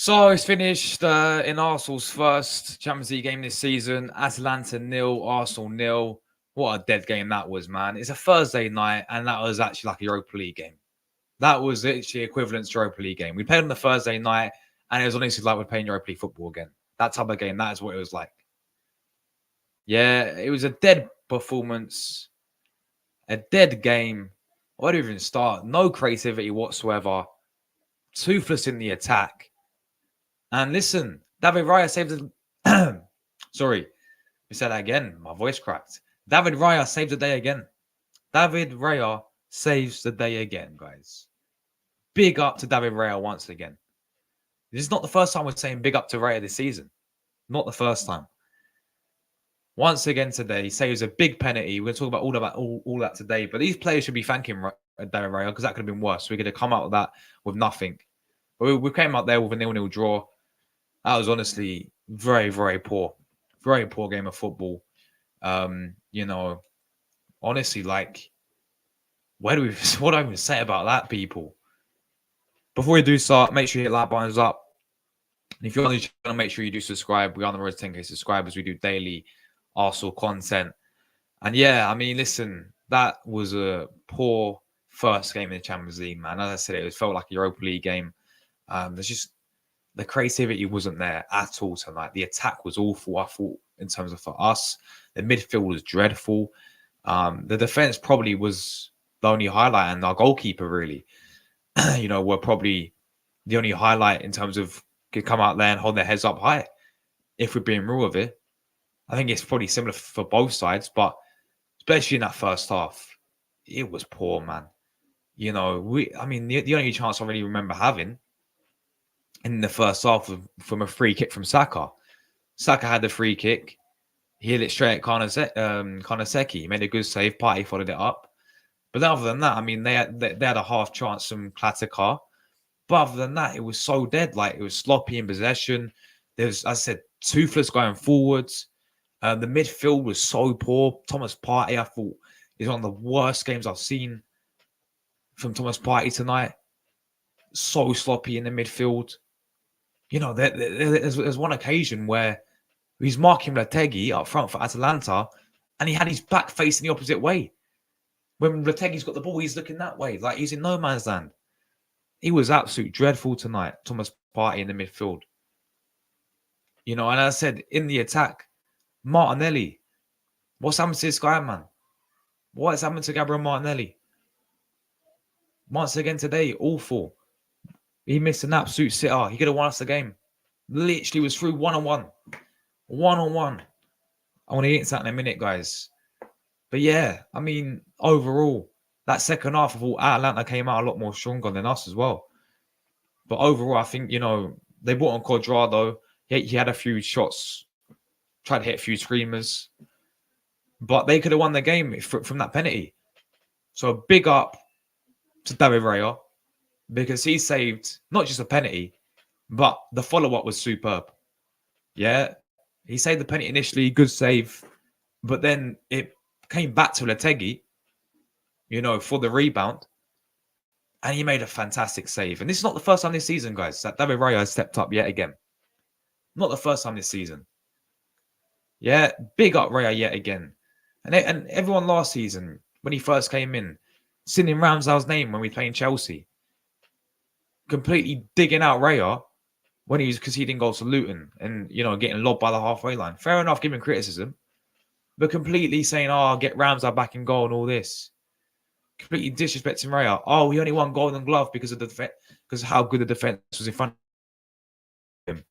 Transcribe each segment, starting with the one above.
So it's finished in Arsenal's first Champions League game this season. Atalanta 0, Arsenal 0. What a dead game that was, man. It's a Thursday night, and that was actually like a Europa League game. That was literally equivalent to Europa League game. We played on the Thursday night, and it was honestly like we're playing Europa League football again. That type of game, that is what it was like. Yeah, it was a dead performance, a dead game. Where do we even start? No creativity whatsoever. Toothless in the attack. And listen, David Raya saved the... Sorry, we said that again. My voice cracked. David Raya saved the day again. David Raya saves the day again, guys. Big up to David Raya once again. This is not the first time we're saying big up to Raya this season. Not the first time. Once again today, he saves a big penalty. We're going to talk about all that today. But these players should be thanking David Raya because that could have been worse. We could have come out of that with nothing. But we came out there with a 0-0 draw. That was honestly very, very poor. Very poor game of football. Honestly, like, what do I even say about that, people? Before we do start, make sure you hit like buttons up. And if you're on the channel, make sure you do subscribe. We're on the road to 10K subscribers. We do daily Arsenal content. And yeah, I mean, listen, that was a poor first game in the Champions League, man. As I said, it felt like a Europa League game. There's just the creativity wasn't there at all tonight. The attack was awful, I thought, in terms of for us. The midfield was dreadful. The defense probably was the only highlight, and our goalkeeper really, were probably the only highlight in terms of could come out there and hold their heads up high. If we're being real with it, I think it's probably similar for both sides, but especially in that first half, it was poor, man. The only chance I really remember having in the first half from a free kick from Saka. Saka had the free kick. He hit it straight at Karnaseki. He made a good save. Partey followed it up. But other than that, I mean, they had a half chance from Klatikar. But other than that, it was so dead. Like, it was sloppy in possession. There's, as I said, toothless going forwards. The midfield was so poor. Thomas Partey, I thought, is one of the worst games I've seen from Thomas Partey tonight. So sloppy in the midfield. There's one occasion where he's marking Retegui up front for Atalanta, and he had his back facing the opposite way. When Retegui's got the ball, he's looking that way, like he's in no man's land. He was absolutely dreadful tonight, Thomas Partey in the midfield. And as I said, in the attack, Martinelli. What's happened to this guy, man? What has happened to Gabriel Martinelli? Once again today, awful. He missed an absolute sitter. He could have won us the game. Literally was through one-on-one. One-on-one. I want to get into that in a minute, guys. But yeah, I mean, overall, that second half of all, Atalanta came out a lot more stronger than us as well. But overall, I think, they brought on Cuadrado. He had a few shots, tried to hit a few screamers. But they could have won the game from that penalty. So big up to David Raya, because he saved not just a penalty, but the follow-up was superb. Yeah, he saved the penalty initially, good save. But then it came back to Retegui, for the rebound. And he made a fantastic save. And this is not the first time this season, guys, that David Raya has stepped up yet again. Not the first time this season. Yeah, big up Raya yet again. And everyone last season, when he first came in, singing Ramsdale's name when we played in Chelsea. Completely digging out Raya when he was conceding goals to Luton and, getting lobbed by the halfway line. Fair enough, giving criticism. But completely saying, get Ramsdale back in goal and all this. Completely disrespecting Raya. He only won Golden Glove because of because of how good the defense was in front of him.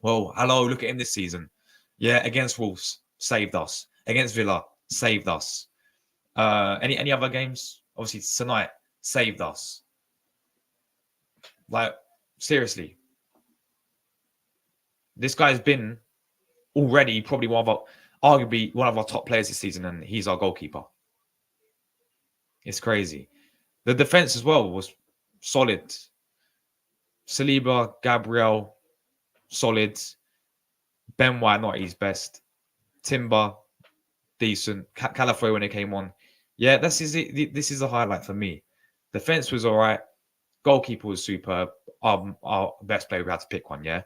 Well, hello, look at him this season. Yeah, against Wolves, saved us. Against Villa, saved us. Any other games? Obviously, tonight, saved us. Like, seriously. This guy's been already probably arguably one of our top players this season, and he's our goalkeeper. It's crazy. The defense as well was solid. Saliba, Gabriel, solid. Ben White, not his best. Timber, decent. Calafrio when it came on. Yeah, this is a highlight for me. Defense was all right. Goalkeeper was superb. our best player, we had to pick one. Yeah,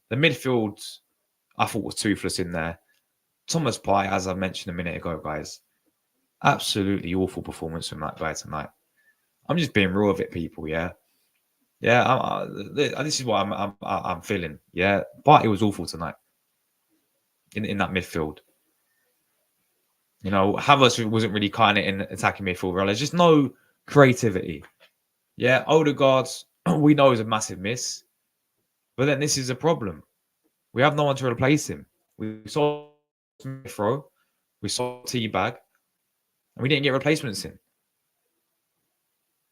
the midfield I thought was toothless in there. Thomas Partey, as I mentioned a minute ago, guys, absolutely awful performance from that guy tonight. I'm just being real with it, people. Yeah, yeah. This is what I'm feeling. Yeah, Partey was awful tonight in that midfield. You know, Havertz wasn't really kind of in attacking midfield. Really. There's just no creativity. Yeah, Odegaard, we know is a massive miss, but then this is a problem. We have no one to replace him. We saw Smith Rowe, we saw Teabag, and we didn't get replacements in.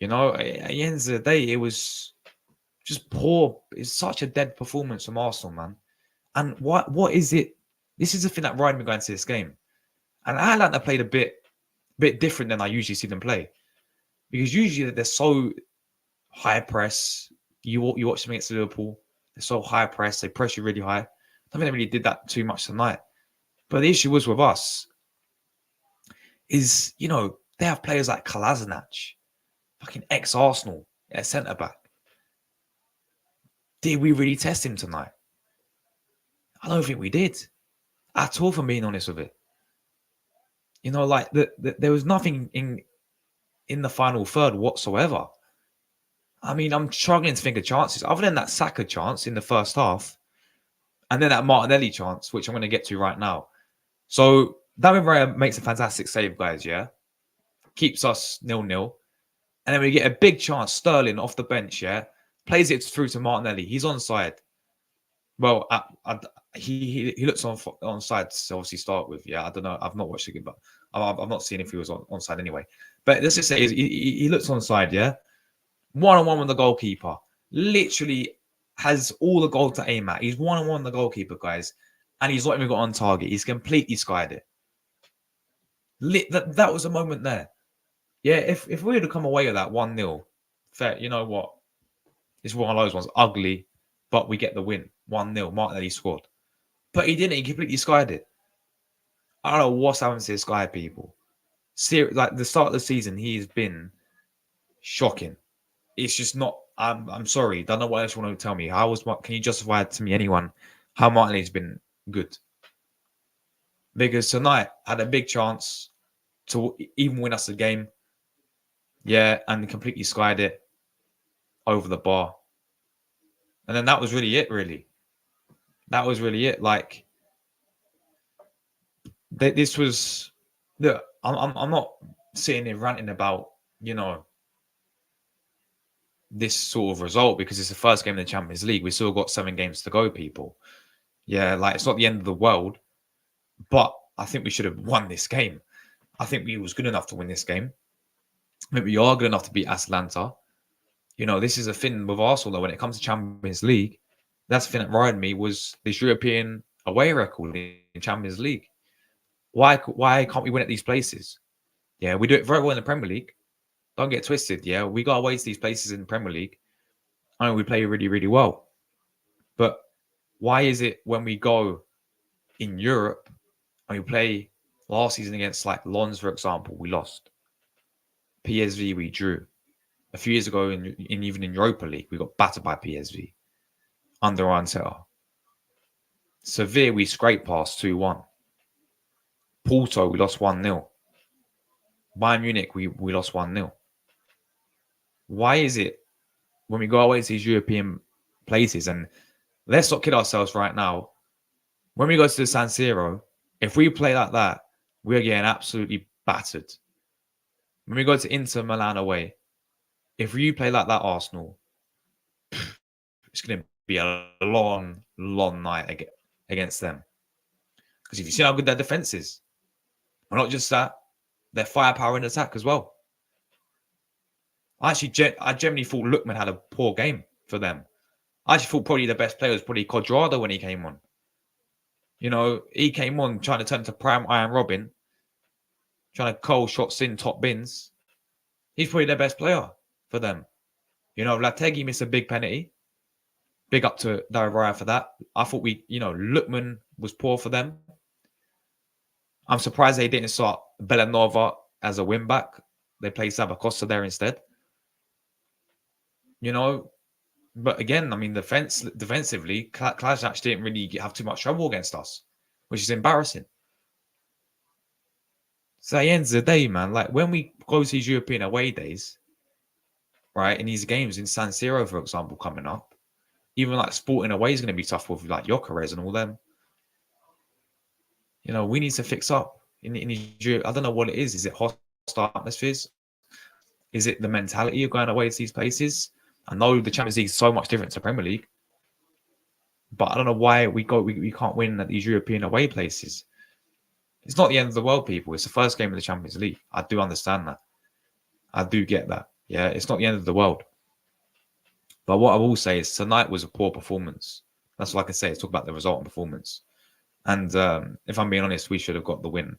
You know, at the end of the day, it was just poor. It's such a dead performance from Arsenal, man. And what is it? This is the thing that riding me going to this game. And Atalanta played a bit different than I usually see them play. Because usually they're so high press. You watch them against Liverpool, they're so high press, they press you really high. I don't think they really did that too much tonight. But the issue was with us is, you know, they have players like Kolasinac, fucking ex-Arsenal at centre-back. Did we really test him tonight? I don't think we did at all, for being honest with it. You know, like there was nothing in the final third whatsoever. I mean, I'm struggling to think of chances other than that Saka chance in the first half, and then that Martinelli chance, which I'm going to get to right now. So David Raya makes a fantastic save, guys. Yeah, keeps us 0-0, and then we get a big chance. Sterling off the bench, yeah, plays it through to Martinelli. He's onside. Well, he looks onside to obviously start with. Yeah, I don't know. I've not watched it, but I've not seen if he was onside anyway. But let's just say he looks onside. Yeah, 1-on-1 with the goalkeeper. Literally has all the goal to aim at. He's 1-on-1 with the goalkeeper, guys, and he's not even got on target. He's completely skied it. That was a moment there. Yeah, if we had come away with that 1-0, fair, you know what? It's one of those ones, ugly, but we get the win. 1-0. Martinelli scored. But he didn't. He completely skied it. I don't know what's happened to this guy, people. Like the start of the season, he has been shocking. It's just not. I'm sorry. Don't know what else you want to tell me. Can you justify it to me, anyone, how Martinelli's been good? Because tonight had a big chance to even win us the game. Yeah, and completely skied it over the bar. And then that was really it, really. That was really it. Like, this was... Look, I'm not sitting here ranting about, you know, this sort of result because it's the first game in the Champions League. We still got 7 games to go, people. Yeah, like, it's not the end of the world. But I think we should have won this game. I think we was good enough to win this game. I think we are good enough to beat Atalanta. You know, this is a thing with Arsenal, though, when it comes to Champions League. That's the thing that rided me, was this European away record in Champions League. Why can't we win at these places? Yeah, we do it very well in the Premier League. Don't get twisted. Yeah, we got away to these places in the Premier League. I know we play really, really well. But why is it when we go in Europe and we play last season against, like, Lens, for example, we lost. PSV, we drew. A few years ago, even in Europa League, we got battered by PSV under Arteta. Sevilla, we scraped past 2-1. Porto, we lost 1-0. Bayern Munich, we lost 1-0. Why is it when we go away to these European places, and let's not kid ourselves right now, when we go to the San Siro, if we play like that, we're getting absolutely battered. When we go to Inter Milan away, if you play like that, Arsenal, it's going to be a long, long night against them. Because if you see how good their defense is, and not just that, their firepower in attack as well. I genuinely thought Lookman had a poor game for them. I actually thought probably the best player was probably Quadrado when he came on. You know, he came on trying to turn to prime Iron Robin, trying to call shots in top bins. He's probably their best player for them. You know, Lategi missed a big penalty. Big up to David Raya for that. I thought Lookman was poor for them. I'm surprised they didn't start Bellanova as a wing-back. They played Sabacosta there instead. You know, But again, I mean, defensively, Kolasinac didn't really have too much trouble against us, which is embarrassing. So at the end of the day, man, like when we go to these European away days, right, in these games in San Siro, for example, coming up, even like Sporting away is going to be tough with like Gyökeres and all them. You know, we need to fix up in these. I don't know what it is. Is it hostile atmospheres? Is it the mentality of going away to these places? I know the Champions League is so much different to Premier League, but I don't know why we can't win at these European away places. It's not the end of the world, people. It's the first game of the Champions League. I do understand that. I do get that. Yeah, it's not the end of the world. But what I will say is tonight was a poor performance. That's all I can say. It's talk about the result and performance. And if I'm being honest, we should have got the win.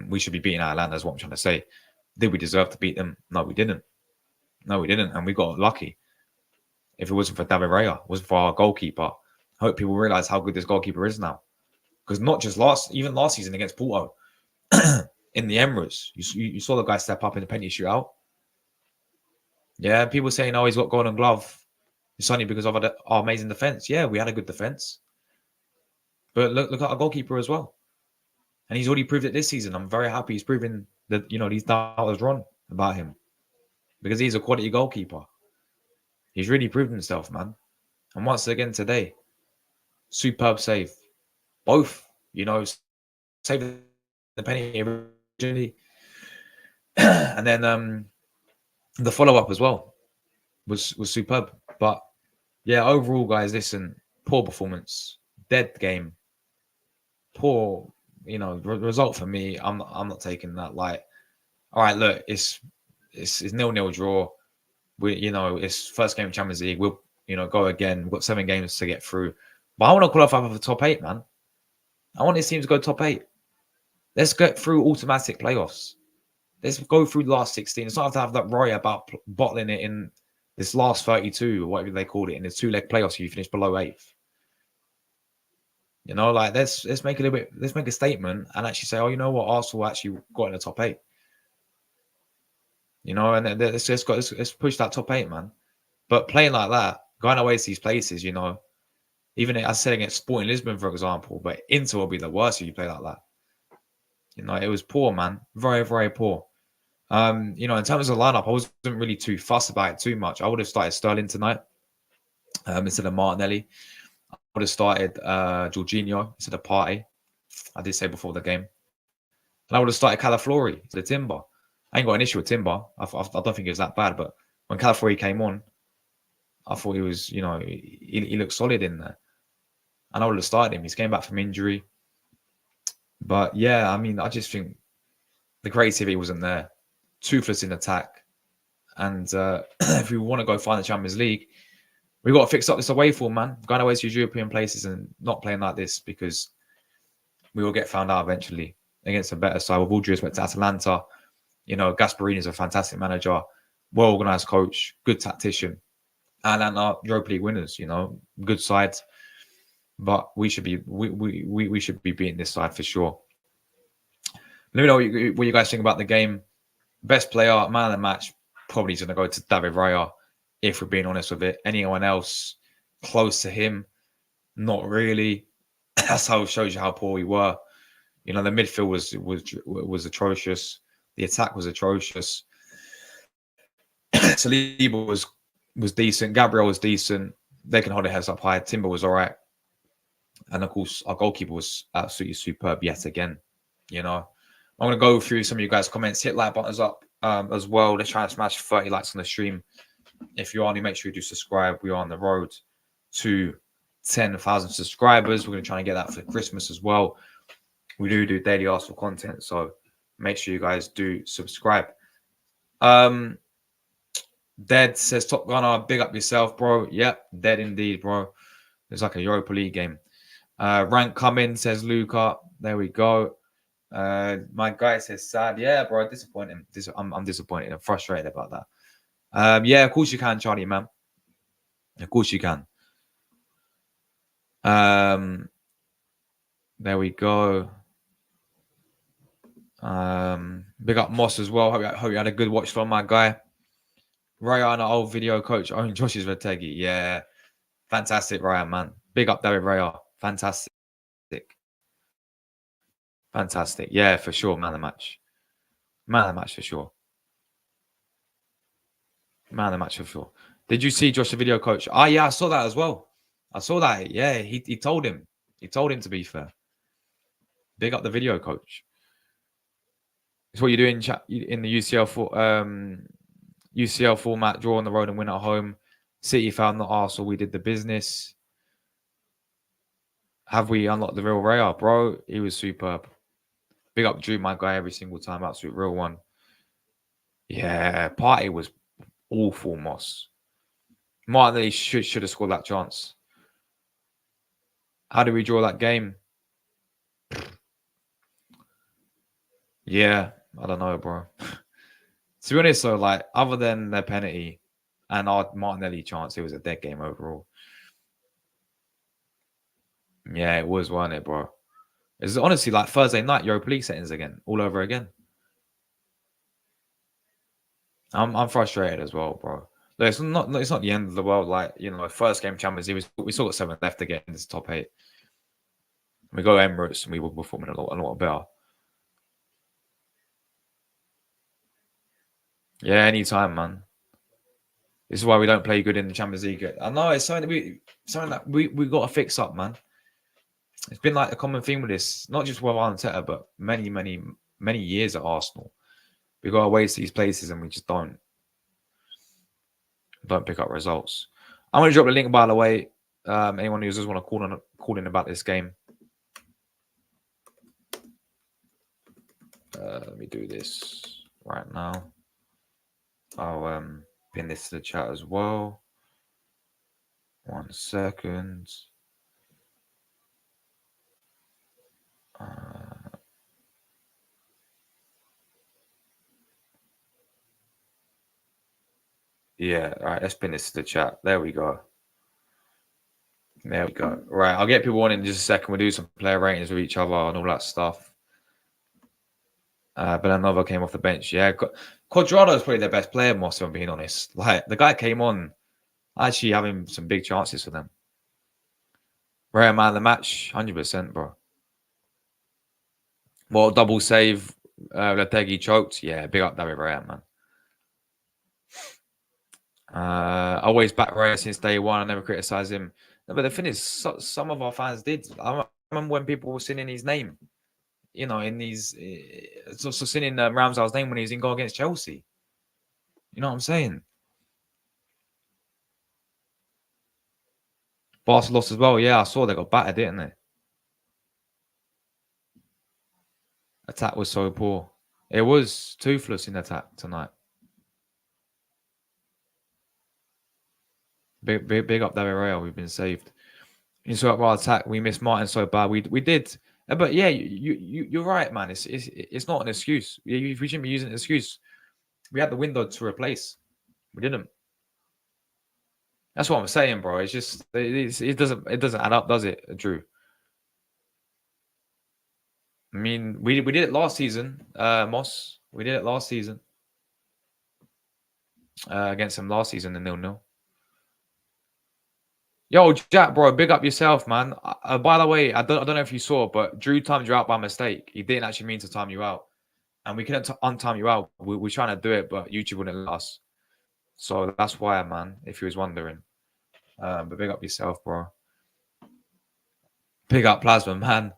We should be beating Atalanta, is what I'm trying to say. Did we deserve to beat them? No, we didn't. No, we didn't. And we got lucky. If it wasn't for David Raya, it wasn't for our goalkeeper. I hope people realize how good this goalkeeper is now. Because not just last season against Porto in the Emirates, you saw the guy step up in the penalty shootout. Yeah, people saying, oh, he's got golden glove. It's only because of our amazing defense. Yeah, we had a good defense. But look at our goalkeeper as well. And he's already proved it this season. I'm very happy he's proven that, these doubters wrong about him. Because he's a quality goalkeeper. He's really proved himself, man. And once again today, superb save. Both, saved the penalty originally. And then the follow-up as well was superb. But yeah, overall, guys, listen, poor performance, dead game, poor, result for me. I'm not taking that. Like, all right, look, it's 0-0 draw. It's first game of Champions League. We'll go again. We've got 7 games to get through. But I want to qualify for the top 8, man. I want this team to go top 8. Let's get through automatic playoffs. Let's go through the last 16. It's not have to have that Raya about bottling it in this last 32 or whatever they called it in the 2-leg playoffs. You finish below 8th. Let's make let's make a statement and actually say, oh, you know what, Arsenal actually got in the top 8. And let's push that top 8, man. But playing like that, going away to these places, even I said against Sporting Lisbon, for example, but Inter will be the worst if you play like that. It was poor, man. Very, very poor. In terms of lineup, I wasn't really too fussed about it too much. I would have started Sterling tonight instead of Martinelli. I would have started Jorginho instead of Partey. I did say before the game. And I would have started Calafiori instead of Timber. I ain't got an issue with Timber. I don't think it was that bad. But when Calafiori came on, I thought he was, he looked solid in there. And I would have started him. He's came back from injury. But yeah, I mean, I just think the creativity wasn't there. Toothless in attack. And if we want to go find the Champions League, we've got to fix up this away form, man. Going away to European places and not playing like this because we will get found out eventually against a better side. With all due respect to Atalanta, Gasperini is a fantastic manager, well-organised coach, good tactician. And our Europa League winners, good sides. But we should be we should be beating this side for sure. Let me know what you guys think about the game. Best player, man of the match, probably going to go to David Raya, if we're being honest with it. Anyone else close to him? Not really. That's how it shows you how poor we were. The midfield was atrocious. The attack was atrocious. Saliba was decent. Gabriel was decent. They can hold their heads up high. Timber was all right. And of course, our goalkeeper was absolutely superb yet again. I'm going to go through some of you guys' comments. Hit like buttons up as well. Let's try and smash 30 likes on the stream. If you are new, make sure you do subscribe. We are on the road to 10,000 subscribers. We're going to try and get that for Christmas as well. We do daily Arsenal content, so make sure you guys do subscribe. Dead says, Top Gunner, big up yourself, bro. Yep, dead indeed, bro. It's like a Europa League game. Rank coming, says Luca. There we go. My guy says sad. Yeah, bro, disappointing. I'm disappointed. I'm frustrated about that. Yeah, of course you can, Charlie, man. Of course you can. There we go. Big up Moss as well. Hope you had a good watch from my guy. Raya, the old video coach, own Josh's Retegi. Yeah. Fantastic, Raya, man. Big up David Raya. Fantastic. Fantastic. Yeah, for sure. Man of the match. Man of the match for sure. Man of the match for sure. Did you see Josh, the video coach? Oh, yeah, I saw that as well. I saw that. Yeah, he told him. He told him, to be fair. Big up the video coach. It's what you do in the UCL format, draw on the road and win at home. City found the Arsenal. We did the business. Have we unlocked the real Raya? Bro, he was superb. Big up Drew, my guy, every single time. Absolute real one. Yeah, Party was awful, Moss. Martinelli should have scored that chance. How did we draw that game? Yeah, I don't know, bro. To be honest, though, like, other than their penalty and our Martinelli chance, it was a dead game overall. Yeah, it was, wasn't it, bro? It's honestly like Thursday night Europa League settings again, all over again. I'm frustrated as well, bro. Look, it's not the end of the world. Like, you know, first game Champions League, we still got 7 left to get into the top 8. We go Emirates and we will be performing a lot better. Yeah, anytime, man. This is why we don't play good in the Champions League. I know it's something that we got to fix up, man. It's been like a common theme with this, not just with Arteta, but many years at Arsenal. We got away to these places and we just don't pick up results. I'm going to drop the link, by the way. Anyone who does want to call in about this game. Let me do this right now. I'll pin this to the chat as well. 1 second. Yeah, all right, let's pin this to the chat. There we go. There we go. Right, I'll get people on in just a second. We'll do some player ratings with each other and all that stuff. But another came off the bench. Yeah, Quadrado is probably their best player, Moss, if I'm being honest. Like, the guy came on, actually having some big chances for them. Rare man of the match, 100%, bro. Well, double save, Lategi choked. Yeah, big up David Raya, man. Always back Raya since day one. I never criticized him. No, but the thing is, some of our fans did. I remember when people were singing his name, you know, in these, so singing Ramsdale's name when he was in goal against Chelsea. You know what I'm saying? Barca lost as well. Yeah, I saw they got battered, didn't they? Attack was so poor. It was toothless in attack tonight. Big up David Raya. We've been saved. In sort of our attack, we missed Martin so bad. We did, but yeah, you're right, man. It's not an excuse. We shouldn't be using an excuse. We had the window to replace. We didn't. That's what I'm saying, bro. It's just it doesn't add up, does it, Drew? I mean, we did it last season, Moss. We did it last season against them last season in 0-0. Yo, Jack, bro, big up yourself, man. By the way, I don't know if you saw, but Drew timed you out by mistake. He didn't actually mean to time you out, and we couldn't untime you out. We're trying to do it, but YouTube wouldn't let us. So that's why, man. If you was wondering, but big up yourself, bro. Big up Plasma, man.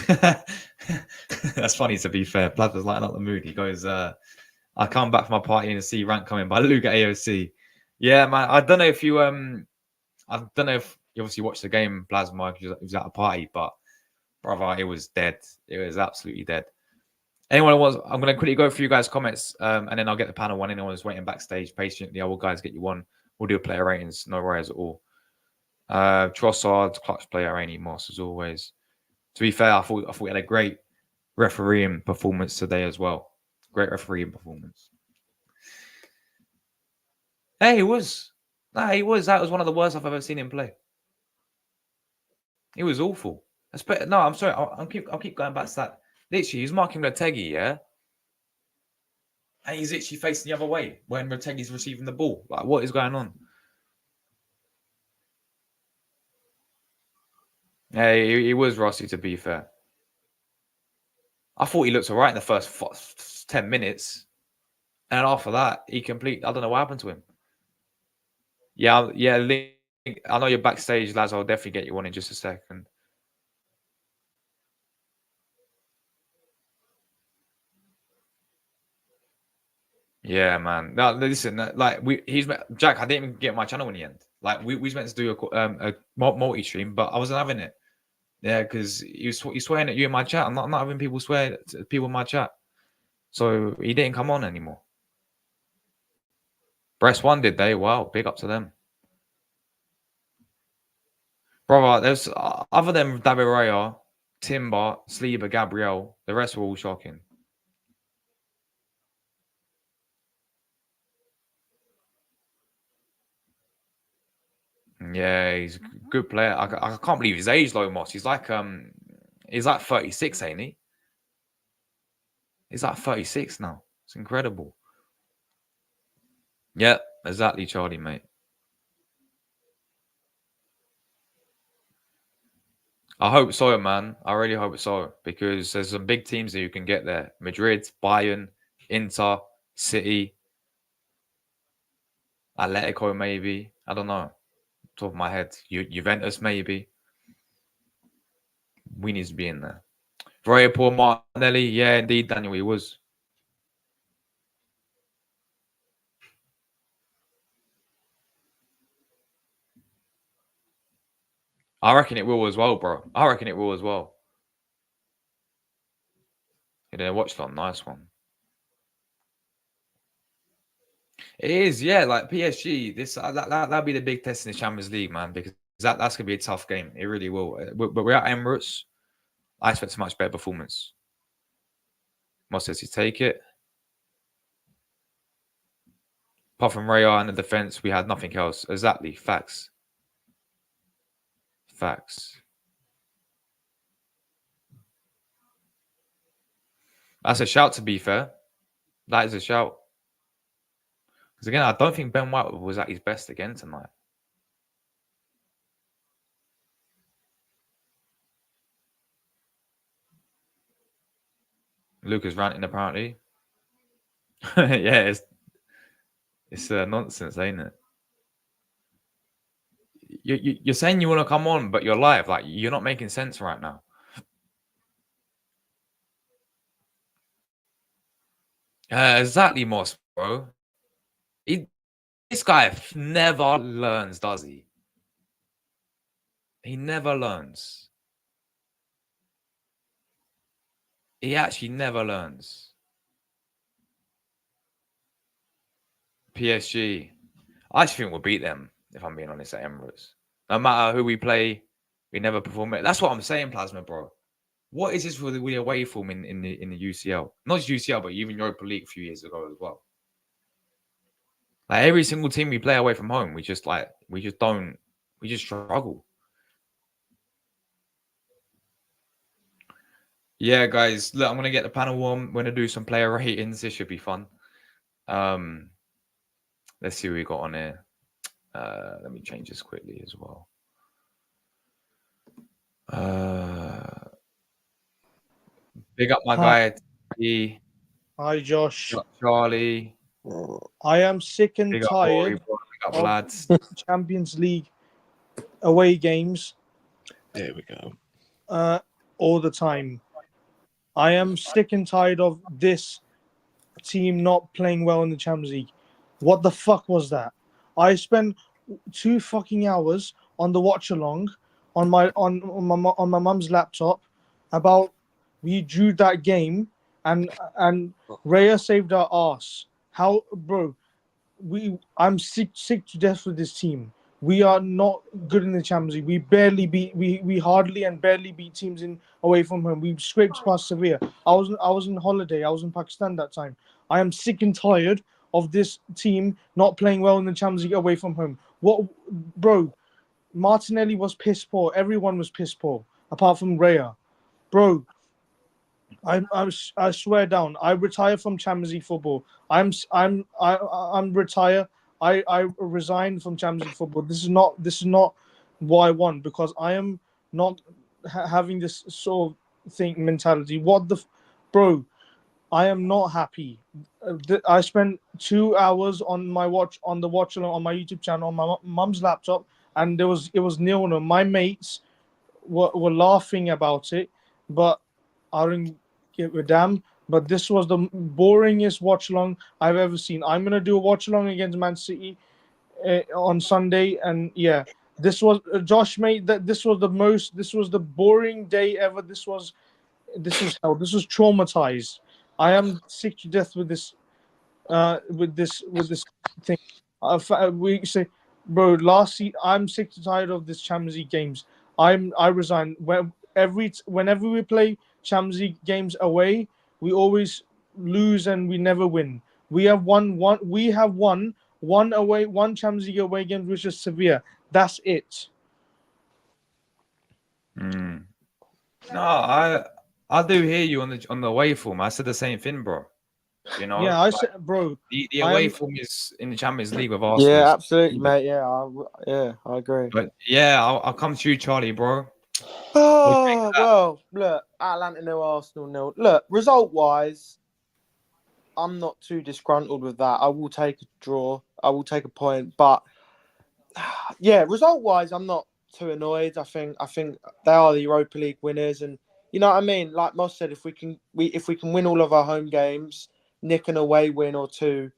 That's funny, to be fair. Plasma's lighting up the mood. He goes, I come back from my party and see rank coming by Luga AOC. Yeah, man. I don't know if you I don't know if you obviously watched the game, Plasma, because he was at a party, but brother, it was dead. It was absolutely dead. Anyone wants, I'm going to quickly go through you guys' comments, and then I'll get the panel one. Anyone who's waiting backstage patiently, I will guys get you one. We'll do player ratings, no worries at all. Trossard, clutch player, Rainy Moss, as always. To be fair, I thought we had a great refereeing performance today as well. Great refereeing performance. Hey, he was. Nah, he was. That was one of the worst I've ever seen him play. He was awful. No, I'm sorry. I'll keep going back to that. Literally, he's marking Lategi, yeah? and he's literally facing the other way when Retegi's receiving the ball. Like, what is going on? Yeah, he was rusty, to be fair. I thought he looked all right in the first 10 minutes. And after that, I don't know what happened to him. Yeah, Link, I know you're backstage, lads. I'll definitely get you one in just a second. Yeah, man. No, listen, like Jack. I didn't even get my channel in the end. Like we was meant to do a multi-stream, but I wasn't having it. Yeah, because he's swearing at you in my chat. I'm not having people swear to people in my chat. So he didn't come on anymore. Breast one, did they? Wow, big up to them. Brother, there's other than David Raya, Timber, Sleeper, Gabriel, the rest were all shocking. Yeah, he's a good player. I can't believe his age, though, Moss. He's like 36, ain't he? He's like 36 now. It's incredible. Yeah, exactly, Charlie, mate. I hope so, man. I really hope so, because there's some big teams that you can get there. Madrid, Bayern, Inter, City, Atletico, maybe. I don't know. Top of my head. Juventus, maybe. We need to be in there. Very poor Martinelli. Yeah, indeed, Daniel, he was. I reckon it will as well, bro. I reckon it will as well. Yeah, watch that. Nice one. It is, yeah. Like PSG, that'll be the big test in the Champions League, man, because that's gonna be a tough game. It really will. But we're at Emirates. I expect a much better performance. Moss says you take it. Apart from Raya and the defense, we had nothing else. Exactly. Facts. Facts. That's a shout, to be fair. That is a shout. Because again, I don't think Ben White was at his best again tonight. Luca's ranting, apparently. Yeah, it's nonsense, ain't it? You're saying you want to come on, but you're live. Like, you're not making sense right now. Exactly, Moss, bro. This guy never learns, does he? He never learns. He actually never learns. PSG. I just think we'll beat them, if I'm being honest, at Emirates. No matter who we play, we never perform it. That's what I'm saying, Plasma, bro. What is this for the away form in the UCL? Not just UCL, but even Europa League a few years ago as well. Like, every single team we play away from home, we just struggle. Yeah, guys, look, I'm gonna get the panel warm. We're gonna do some player ratings. This should be fun. Let's see what we got on here. Let me change this quickly as well. Big up my guy. Hi, Josh. Charlie. I am sick and Big up tired Rory, bro. Big up of lads. Champions League away games. There we go. All the time. I am sick and tired of this team not playing well in the Champions League. What the fuck was that? I spent 2 fucking hours on the watch along on my mum's laptop about we drew that game and Raya saved our ass. How, bro? I'm sick to death with this team. We are not good in the Champions League. We hardly and barely beat teams in away from home. We scraped past Sevilla. I was on holiday. I was in Pakistan that time. I am sick and tired of this team not playing well in the Champions League away from home. What, bro? Martinelli was piss poor. Everyone was piss poor apart from Raya, bro. I swear down. I retire from Champions League football. I'm retire. I resign from Champions League football. This is not what I want because I am not having this sort of thing mentality. Bro? I am not happy. I spent 2 hours on my watch on the watch along on my YouTube channel on my mum's laptop, and it was nil nil. My mates were laughing about it, but I didn't give a damn. But this was the boringest watch along I've ever seen. I'm gonna do a watch along against Man City on Sunday, and yeah, this was Josh, mate. That this was the most. This was the boring day ever. This was hell. This was traumatized. I am sick to death with this thing. We say, bro, I'm sick to tired of this Champions League games. I resign. Whenever we play Champions League games away, we always lose and we never win. We have won. We have won one Champions League away game, which is Sevilla. That's it. Mm. No, I do hear you on the away form. I said the same thing, bro. You know, Yeah, I like said, bro, the I away am, form is in the Champions League with Arsenal. Yeah, Is absolutely, good. mate. Yeah, I agree. But yeah, I'll come to you, Charlie, bro. Oh, well, look, Atalanta nil, Arsenal nil. Look, result-wise, I'm not too disgruntled with that. I will take a draw. I will take a point, but yeah, result-wise, I'm not too annoyed. I think they are the Europa League winners, and you know what I mean. Like Moss said, if we can win all of our home games, nick an away win or two,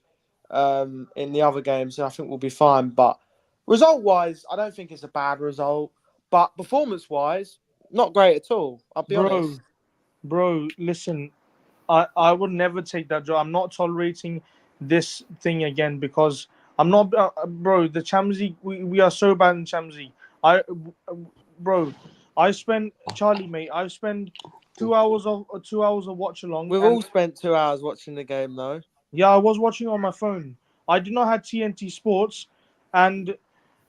in the other games, then I think we'll be fine. But result-wise, I don't think it's a bad result. But performance-wise, not great at all. I'll be bro, honest. listen. I would never take that job. I'm not tolerating this thing again because I'm not, bro. The Champions League, we are so bad in Champions League. Bro, I spent Charlie, mate. I spent 2 hours of watch along, We've and all spent 2 hours watching the game, though. yeah, I was watching on my phone. I did not have TNT Sports, and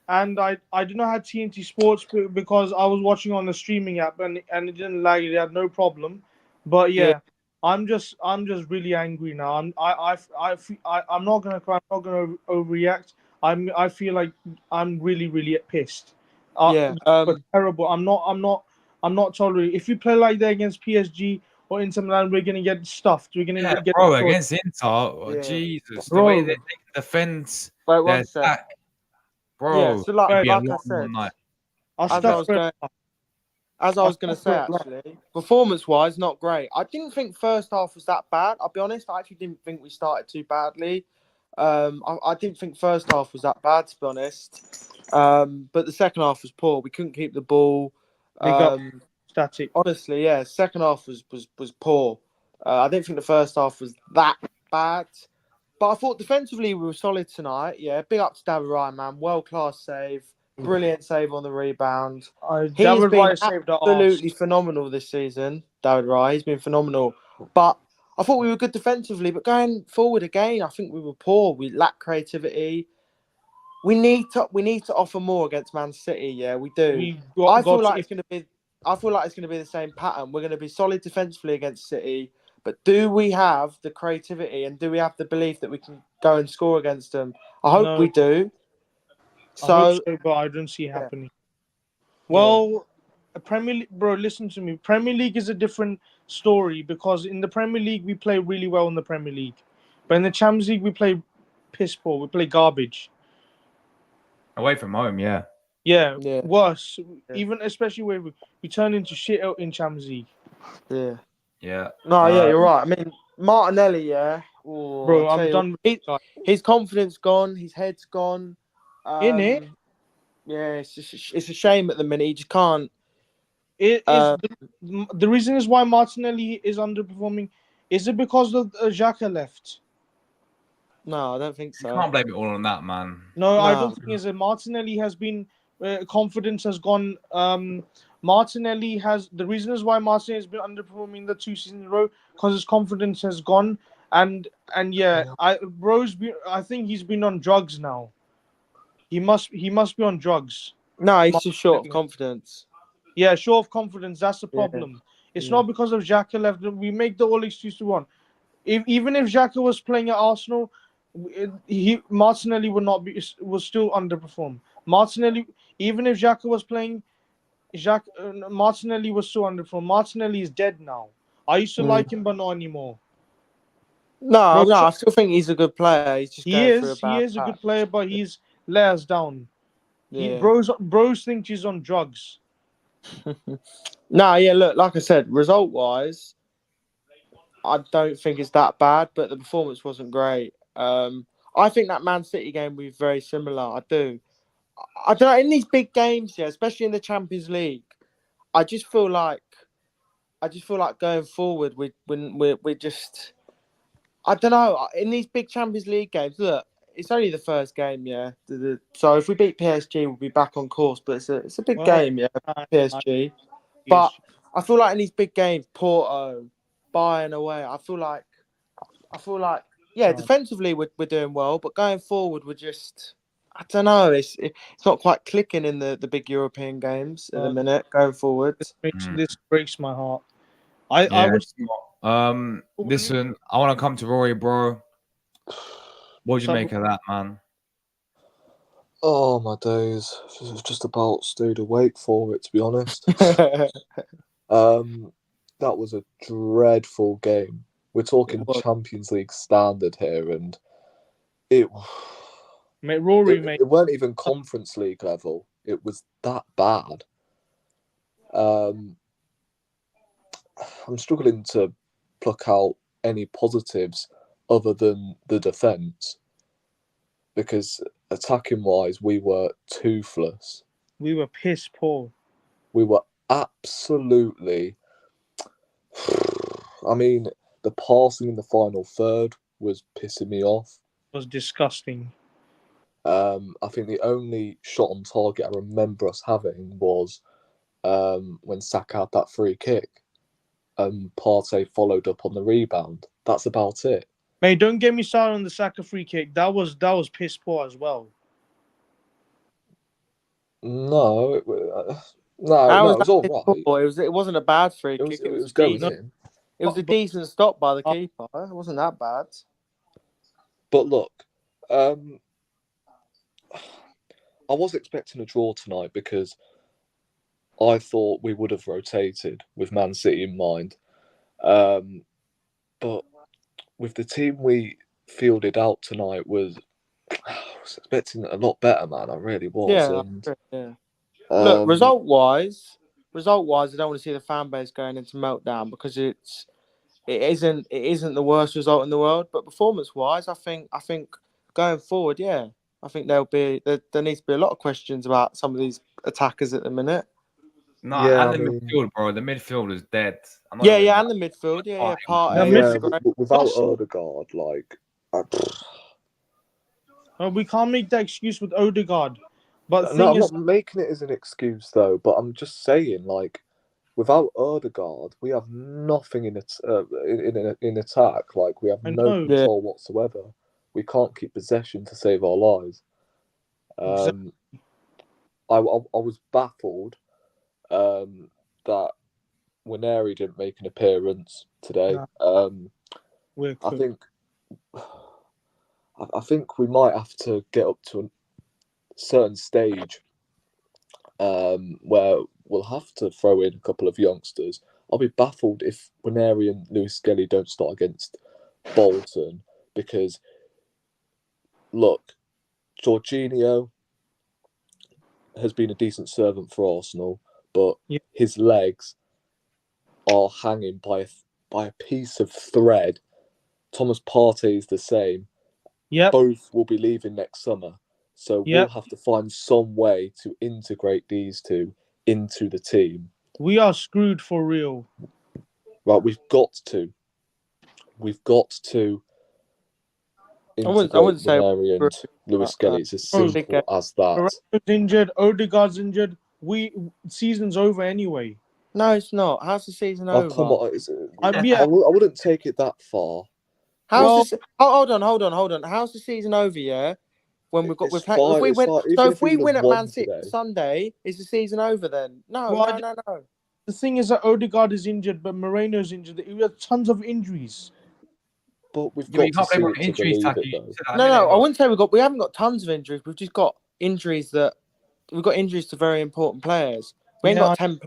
I did not have TNT Sports because I was watching on the streaming app and it didn't lag. It had no problem. But Yeah, yeah, I'm just really angry now. I'm not gonna cry. I'm not gonna overreact. I feel like I'm really pissed. yeah. But terrible. I'm not tolerating. If we play like that against PSG or Inter Milan, we're gonna get stuffed. We're gonna Yeah, get bro, destroyed. against Inter, oh, Yeah. Jesus, the way they Bro. can defend Wait, their one sec. attack, Yeah, bro, so like it'd be a like I long, long said, night. as I was going to say, I actually, performance-wise, not great. I didn't think first half was that bad. I'll be honest. I actually didn't think we started too badly. I didn't think first half was that bad, to be honest. But the second half was poor. We couldn't keep the ball. Big up Um, static. honestly, yeah, second half was poor. I didn't think the first half was that bad. But I thought defensively we were solid tonight. Yeah, big up to David Raya, man. World class save. Brilliant save on the rebound. He has David been Raya saved our arse. absolutely phenomenal this season, David Raya. He's been phenomenal. But I thought we were good defensively. But going forward again, I think we were poor. We lack creativity. We need to offer more against Man City. Yeah, we do. We I feel got like if it's going to be. I feel like it's going to be the same pattern. We're going to be solid defensively against City, but do we have the creativity and do we have the belief that we can go and score against them? I hope no, we do. I hope So so, but I don't see it yeah, happening. yeah, Well, Premier League, bro, listen to me. Premier League is a different story because in the Premier League we play really well in the Premier League, but in the Champions League we play piss poor. We play garbage. Away from home, yeah. Yeah, yeah, worse. yeah, Even especially where we turn into shit out in Champions League, yeah. Yeah. No, yeah, you're right. I mean, Martinelli, yeah. Oh, I bro. tell I'm you, done with this guy. his confidence gone, his head's gone. In it, Yeah, it's a shame at the minute. He just can't. it is Uh, the reason is why Martinelli is underperforming. Is it because of Xhaka left? no, I don't think You so. can't blame it all on that, man. No, I don't No, think it's a Martinelli has been confidence has gone. Martinelli has the reason is why Martinelli has been underperforming the 2 seasons in a row because his confidence has gone and yeah, I think he's been on drugs now. He must be on drugs. no, he's just short of Martinelli. confidence. Yeah, show of confidence. That's the Yeah, problem. It's not because of Xhaka left. We make the all excuse we want. Even if Xhaka was playing at Arsenal, Martinelli was still underperform. Martinelli, even if Xhaka was playing, Martinelli was still underperform. Martinelli is dead now. I used to like him, but not anymore. No, Bro, I still think he's a good player. He's just going through a he bad is a good patch. player, but he's let us down. Yeah. Bros think he's on drugs. No, yeah, look, like I said, result-wise, I don't think it's that bad, but the performance wasn't great. I think that Man City game will be very similar. I do. I don't know, in these big games, yeah, especially in the Champions League, I just feel like going forward, we're just, I don't know, in these big Champions League games, look, it's only the first game, yeah. So if we beat PSG, we'll be back on course, but it's a big game, yeah, PSG. But I feel like in these big games, Porto, Bayern away, I feel like, yeah, defensively we're doing well, but going forward we're just, I don't know, it's not quite clicking in the big European games at the minute. Going forward, This breaks my heart. I Yeah. would. Listen, I want to come to Rory, bro. What do you make of that, man? Oh my days! Just about stayed awake for it, to be honest. That was a dreadful game. We're talking Champions League standard here, and it weren't even Conference League level. It was that bad. I'm struggling to pluck out any positives other than the defence, because attacking wise we were toothless. We were piss poor. We were absolutely. I mean, the passing in the final third was pissing me off. It was disgusting. I think the only shot on target I remember us having was when Saka had that free kick, and Partey followed up on the rebound. That's about it. Mate, don't get me started on the Saka free kick. That was piss poor as well. No, it was all right. It wasn't a bad free kick. It was going in. It was a decent stop by the keeper. It wasn't that bad. But look, I was expecting a draw tonight because I thought we would have rotated with Man City in mind. But with the team we fielded out tonight, I was expecting a lot better, man. I really was. Yeah. Look, result-wise, I don't want to see the fan base going into meltdown, because it isn't the worst result in the world. But performance-wise, I think going forward, yeah, I think there needs to be a lot of questions about some of these attackers at the minute. No, and the midfield, bro. The midfield is dead. And the midfield, without Odegaard, we can't make that excuse with Odegaard. But I'm not making it as an excuse though. But I'm just saying, without Odegaard, we have nothing in attack. We have no control whatsoever. We can't keep possession to save our lives. Exactly. I was baffled that Waneri didn't make an appearance today. I think we might have to get up to a certain stage where we'll have to throw in a couple of youngsters. I'll be baffled if Waneri and Lewis Skelly don't start against Bolton, because look, Jorginho has been a decent servant for Arsenal, but his legs are hanging by a piece of thread. Thomas Partey is the same. Both will be leaving next summer. So we'll have to find some way to integrate these two into the team. We are screwed for real. Right, we've got to integrate Waneri and Lewis Skelly. It's as simple as that. Injured, Odegaard's injured. Season's over anyway. No, it's not. How's the season over? Come on. I wouldn't take it that far. Hold on. How's the season over? Yeah, when if we win at Man City Sunday, is the season over then? No. the thing is that Odegaard is injured, but Moreno's injured. We have tons of injuries. But we've Yeah, but got you to can't see blame it to injuries, believe Taki. it, You though. said that a No, minute no, I ago. wouldn't say we haven't got tons of injuries. We've just got injuries we've got injuries to very important players. We ain't Yeah, got 10.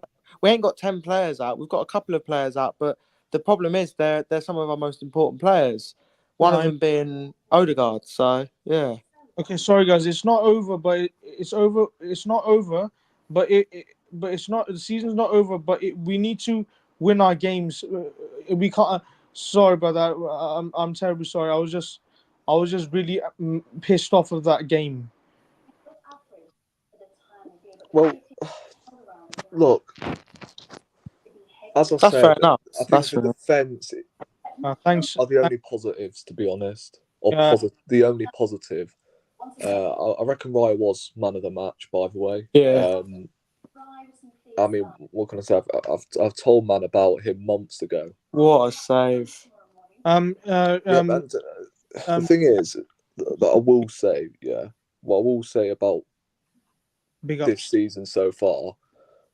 We ain't got 10 players out. We've got a couple of players out, but the problem is they're some of our most important players. One of them being Odegaard. So yeah. Okay, sorry guys, it's not over, but it's over. It's not over, but but it's not. The season's not over, but we need to win our games. We can't. Sorry about that. I'm terribly sorry. I was just really pissed off of that game. Well, look, as I That's fair said, enough. I That's think the fair. defence Thanks. are the only positives, to be honest. Or Yeah. the only positive. I reckon Raya was man of the match, by the way. Yeah. I mean, what can I say? I've told man about him months ago. What a save. The thing is that I will say, what I will say about Big this ups. season so far,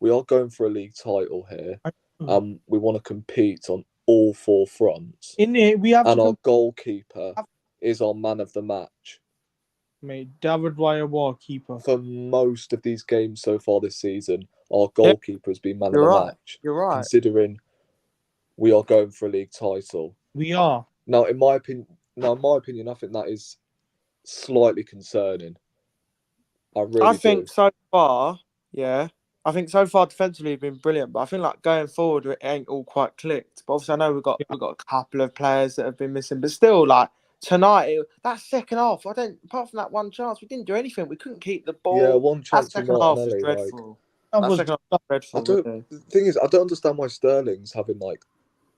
we are going for a league title here, and we want to compete on all four fronts. In it, we have and to. Our goalkeeper is our man of the match. Mate, David Raya, war keeper. For most of these games so far this season, our goalkeeper has been man of the match. You're right. Considering we are going for a league title. We are. Now, in my opinion, I think that is slightly concerning. I think so far, yeah. I think so far defensively we've been brilliant, but I think like going forward it ain't all quite clicked. But obviously I know we've got a couple of players that have been missing, but still like tonight that second half, apart from that one chance, we didn't do anything. We couldn't keep the ball. Yeah, one chance that from second half was Martinelli. dreadful. That That was second half was dreadful. The thing is, I don't understand why Sterling's having like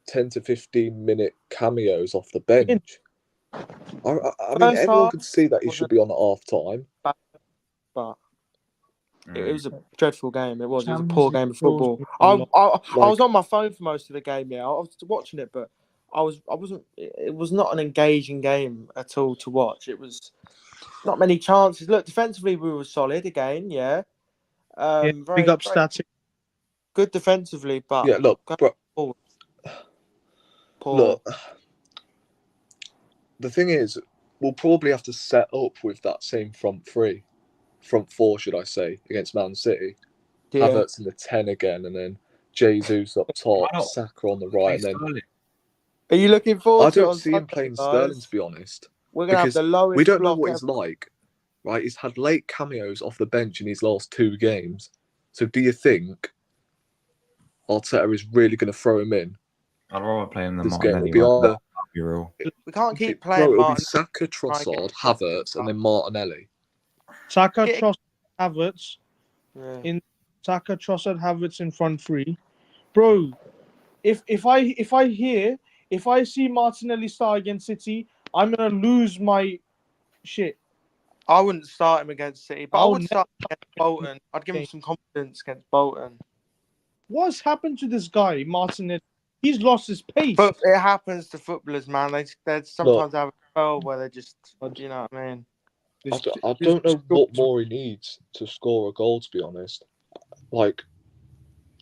10 to 15-minute cameos off the bench. I mean, everyone could see that he should be on at half time. But it was a dreadful game. It was a Champions poor League game of football. goals I was on my phone for most of the game. Yeah, I was watching it, but I wasn't. It was not an engaging game at all to watch. It was not many chances. Look, defensively we were solid again. Yeah, big up stats. Good defensively, but Yeah, look, bro, poor. Look, the thing is, we'll probably have to set up with that same front four, should I say, against Man City. Yeah. Havertz in the 10 again, and then Jesus up top, Saka on the right, and then. Are you looking forward I to it don't on see him Sunday, playing guys? Sterling, to be honest. We're gonna have the lowest. We don't know block what he's like, right? He's had late cameos off the bench in his last 2 games. So do you think Arteta is really going to throw him in? I'd rather play him than this game. Martinelli. It'll be either. Be real. We can't keep playing. It'll be Saka, Trossard, Havertz, and then Martinelli. Saka, Trossard, Havertz. In Saka, Trossard, Havertz in front 3. Bro, if I see Martinelli start against City, I'm gonna lose my shit. I wouldn't start him against City, but I would start against Bolton. I'd give him some confidence against Bolton. What's happened to this guy, Martinelli? He's lost his pace. But it happens to footballers, man. They sometimes have a spell where they just, you know what I mean? I don't know what more he needs to score a goal, to be honest. Like,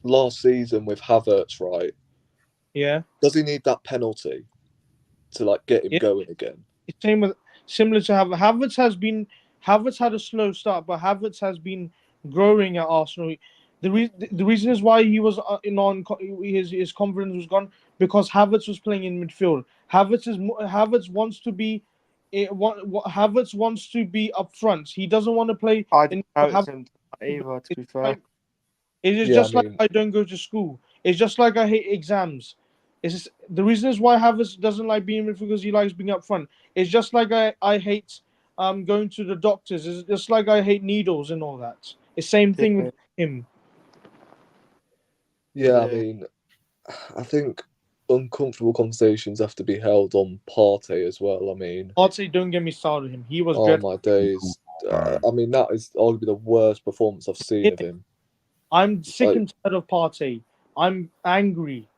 last season with Havertz, right? Yeah. Does he need that penalty to, like, get him going again? Similar to Havertz. Havertz had a slow start, but Havertz has been growing at Arsenal. The reason is why he was his confidence was gone because Havertz was playing in midfield. Havertz wants to be Havertz wants to be up front. He doesn't want to play. I didn't notice him either, to be fair. It is like I don't go to school. It's just like I hate exams. The reason is why Havertz doesn't like being midfield because he likes being up front. It's just like I hate going to the doctors. It's just like I hate needles and all that. It's the same thing with him. Yeah, I mean, I think uncomfortable conversations have to be held on Partey as well. I mean, Partey, don't get me started on him. He was dreadful. My days. I mean, that is arguably the worst performance I've seen of him. I'm sick and tired of Partey. I'm angry.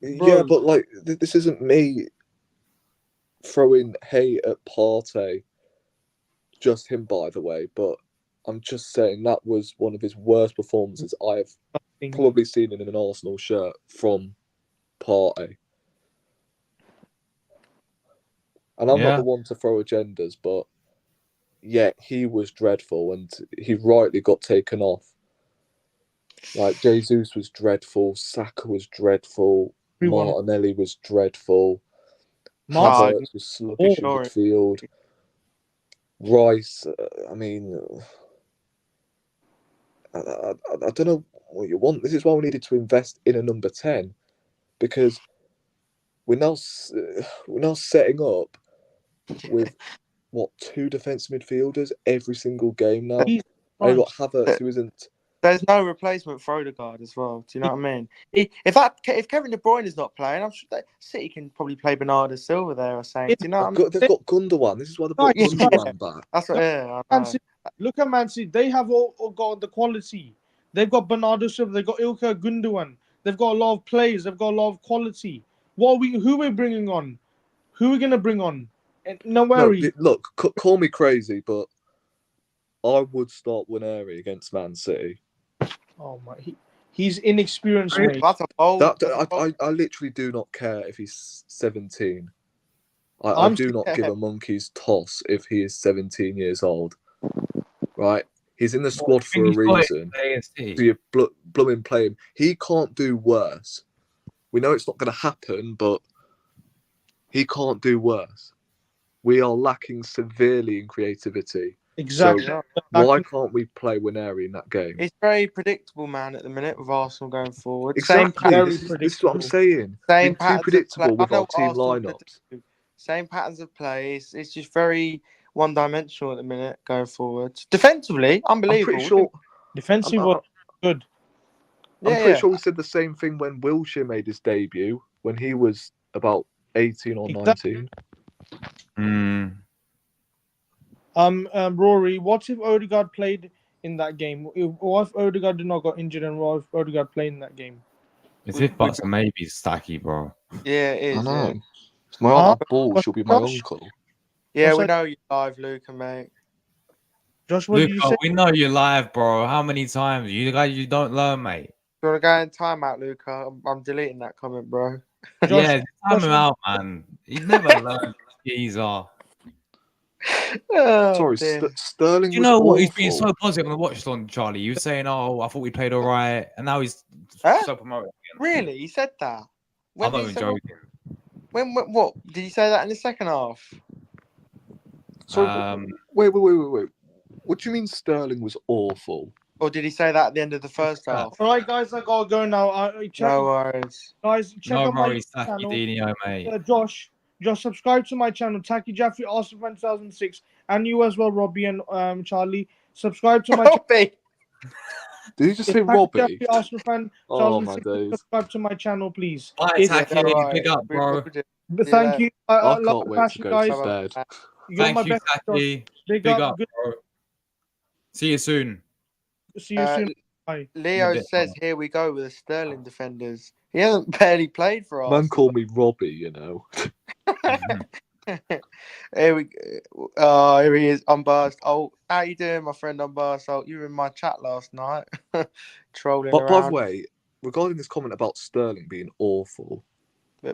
Yeah, but like this isn't me throwing hate at Partey. Just him, by the way. But I'm just saying that was one of his worst performances I have probably seen him in an Arsenal shirt from Partey. And I'm not the one to throw agendas, but yeah, he was dreadful and he rightly got taken off. Like, Jesus was dreadful, Saka was dreadful, Martinelli was dreadful, Havertz was sluggish in midfield, Rice, I mean, I don't know what you want. This is why we needed to invest in a number 10, because we're now setting up with what, 2 defensive midfielders every single game now. And you've got Havertz, who isn't. There's no replacement for Odegaard as well. Do you know what I mean? If Kevin De Bruyne is not playing, I'm sure that City can probably play Bernardo Silva there or something. Do you know what I mean? They've got Gundogan. This is why they brought Gundogan back. That's what. Yeah, I know. Look at Man City. They have all got the quality. They've got Bernardo Silva. They've got Ilkay Gundogan. They've got a lot of players. They've got a lot of quality. Who are we bringing on? Who are we going to bring on? No worries. No, look, call me crazy, but I would start Waneri against Man City. Oh my, he's inexperienced, mate. I literally do not care if he's 17. I do not give a monkey's toss if he is 17 years old. Right? He's in the squad for a reason. So you blooming play him. He can't do worse. We know it's not going to happen, but he can't do worse. We are lacking severely in creativity. Exactly. So why can't we play Waneri in that game? He's very predictable, man, at the minute with Arsenal going forward. Exactly. This is what I'm saying. We're too predictable with our team lineups. Same patterns of play. It's just very one-dimensional at the minute going forward. Defensively, unbelievable. I'm pretty sure. Defensively was good. I'm pretty sure we said the same thing when Wilshere made his debut, when he was about 18 or 19. Rory, what if Odegaard played in that game? What if Odegaard did not got injured and what if Odegaard played in that game? It's if buts and maybes, Stacky, bro. Yeah, it is. I know. My aunt ball should be my uncle. Yeah, we know you're live, Luca, mate. Josh, what did you say? We know you're live, bro. How many times? You don't learn, mate. You want to go in timeout, Luca? I'm deleting that comment, bro. Yeah, time him out, man. He never learned. Geezer. Sorry, Sterling. You know what? He's been so positive on the watch on Charlie. He was saying, "Oh, I thought we played all right," and now he's so promoted. Really? He said that? I'm not even joking. What did he say that in the second half? So wait. What do you mean Sterling was awful? Or did he say that at the end of the first half? All right, guys, I gotta go now. No worries. Guys, check out my channel. Dino, mate. Josh, subscribe to my channel, Taki Jaffrey, Arsenal fan 2006, and you as well, Robbie and Charlie. Subscribe to my channel. Did you just say Robbie? Jaffrey, Arsenal fan. Oh my days! Subscribe to my channel, please. Bye, Taki. Big up, bro. Thank you. I can't wait to go to bed. Thank you, Taki. Big up, bro. See you soon. See you soon. Bye. Leo says, "Here we go with the Sterling defenders." He hasn't barely played for us. Man, call me Robbie. You know. Here we go. Oh, here he is, Unburst. Oh, how you doing, my friend Unburst? Oh, you were in my chat last night, trolling around. By the way, regarding this comment about Sterling being awful,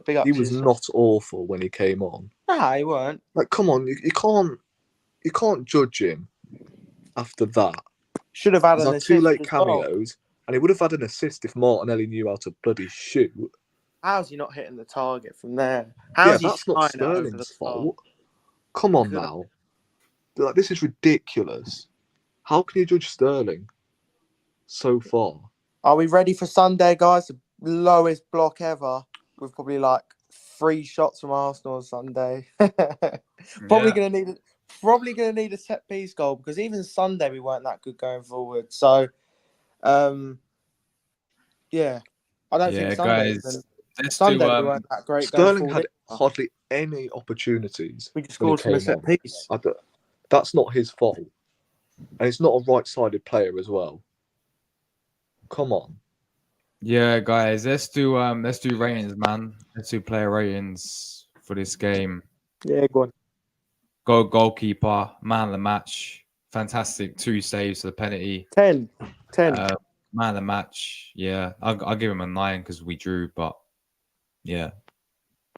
big up he was not awful when he came on. Nah, he weren't. Like, come on, you can't judge him after that. Should have had an assist. 2 late cameos, and he would have had an assist if Martinelli knew how to bloody shoot. How's he not hitting the target from there? That's not Sterling's fault. Come on now. Like, this is ridiculous. How can you judge Sterling so far? Are we ready for Sunday, guys? The lowest block ever. With probably like 3 shots from Arsenal on Sunday. Probably gonna need a set piece goal because even Sunday we weren't that good going forward. So, yeah, I don't think Sunday we weren't that great. Sterling had hardly any opportunities. We just scored from a set piece. That's not his fault, and he's not a right-sided player as well. Come on. Yeah, guys, let's do ratings, man. Let's do player ratings for this game. Yeah, go on. Goalkeeper, man of the match. fantastic 2 saves to the penalty. 10. Man of the match. Yeah, I'll give him a 9 because we drew, but yeah.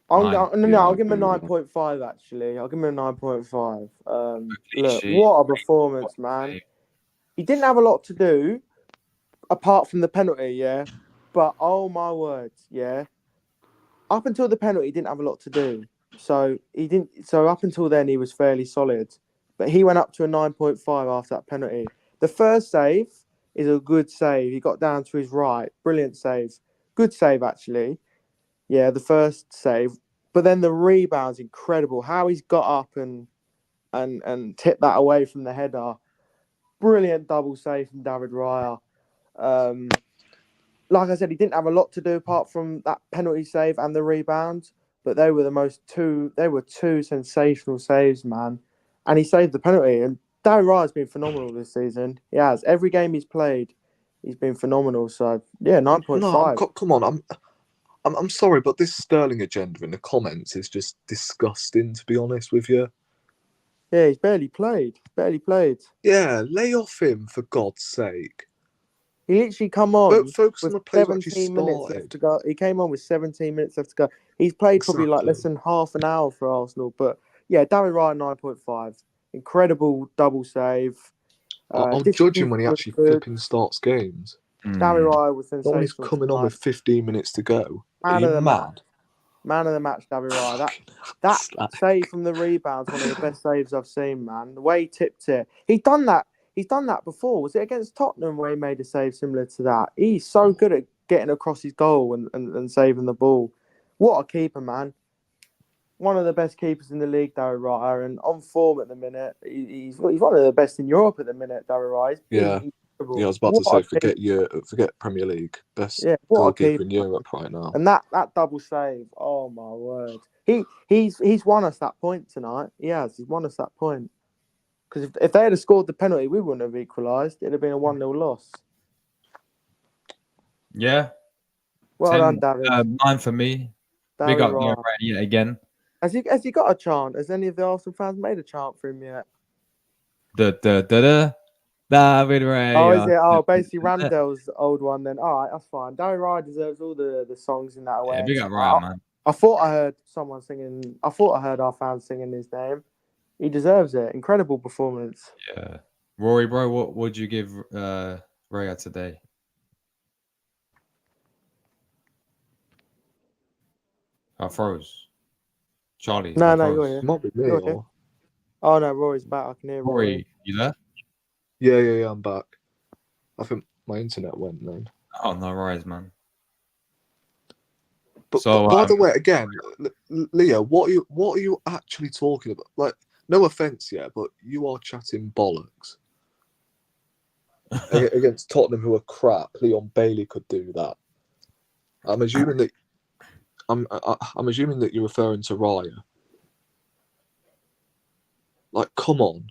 I'll I give him a agree with that. 9.5 actually. I'll give him a 9.5. Look, Cliche. what a performance, man. He didn't have a lot to do apart from the penalty, yeah. But oh my words, yeah. Up until the penalty, he didn't have a lot to do. So up until then he was fairly solid. But he went up to a 9.5 after that penalty. The first save is a good save. He got down to his right. Brilliant save. Good save actually. Yeah, the first save. But then the rebound's incredible. How he's got up and tipped that away from the header. Brilliant double save from David Raya. Like I said, he didn't have a lot to do apart from that penalty save and the rebound, but they were two sensational saves, man. And he saved the penalty. And David Raya's been phenomenal this season. He has. Every game he's played, he's been phenomenal. So yeah, 9.5. No, come on. I'm sorry, but this Sterling agenda in the comments is just disgusting. To be honest with you. Yeah, he's barely played. Yeah, lay off him for God's sake. He literally come on Focus on with the players who actually 17 minutes left started. to go. He came on with 17 minutes left to go. He's played probably like less Exactly. than half an hour for Arsenal. But yeah, David Raya 9.5. Incredible double save. I'll judge him when he Distribution was actually good. flipping starts games. David Raya was Not when he's sensational. coming on with 15 minutes to go. Are Man you of the match. mad? Man of the match, David Raya. That save from the rebound's one of the best saves I've seen, man. The way he tipped it. He's done that before. Was it against Tottenham where he made a save similar to that? He's so good at getting across his goal and saving the ball. What a keeper, man. One of the best keepers in the league, David Raya, and on form at the minute. He's one of the best in Europe at the minute, David Raya. Yeah, I was about to say, forget Premier League. Best what a goalkeeper in keeper. Europe right now. And that double save, oh my word. He's won us that point tonight. He has. He's won us that point. Because if they had scored the penalty, we wouldn't have equalised. It'd have been a 1-0 loss. Yeah. Well 10, done, David. 9 for me. David Big up Raya. yet again. Has he got a chant? Has any of the Arsenal fans made a chant for him yet? David Raya. Oh, is it? Oh, basically Ramsdale's old one then. All right, that's fine. David Raya deserves all the songs in that way. Yeah, big up Raya, man. I thought I heard someone singing. I thought I heard our fans singing his name. He deserves it. Incredible performance. Yeah. Rory, bro, what would you give Raya today? I froze. Charlie. No, I you're froze. here. Might be me You're here. or... Oh no, Rory's back. I can hear Rory. Rory, you there? Yeah, I'm back. I think my internet went then. Oh, no worries, man. But, So, by the way, again, Leo, what are you actually talking about? Like, no offense, yeah, but you are chatting bollocks against Tottenham, who are crap. Leon Bailey could do that. I'm assuming that you're referring to Raya. Like, come on,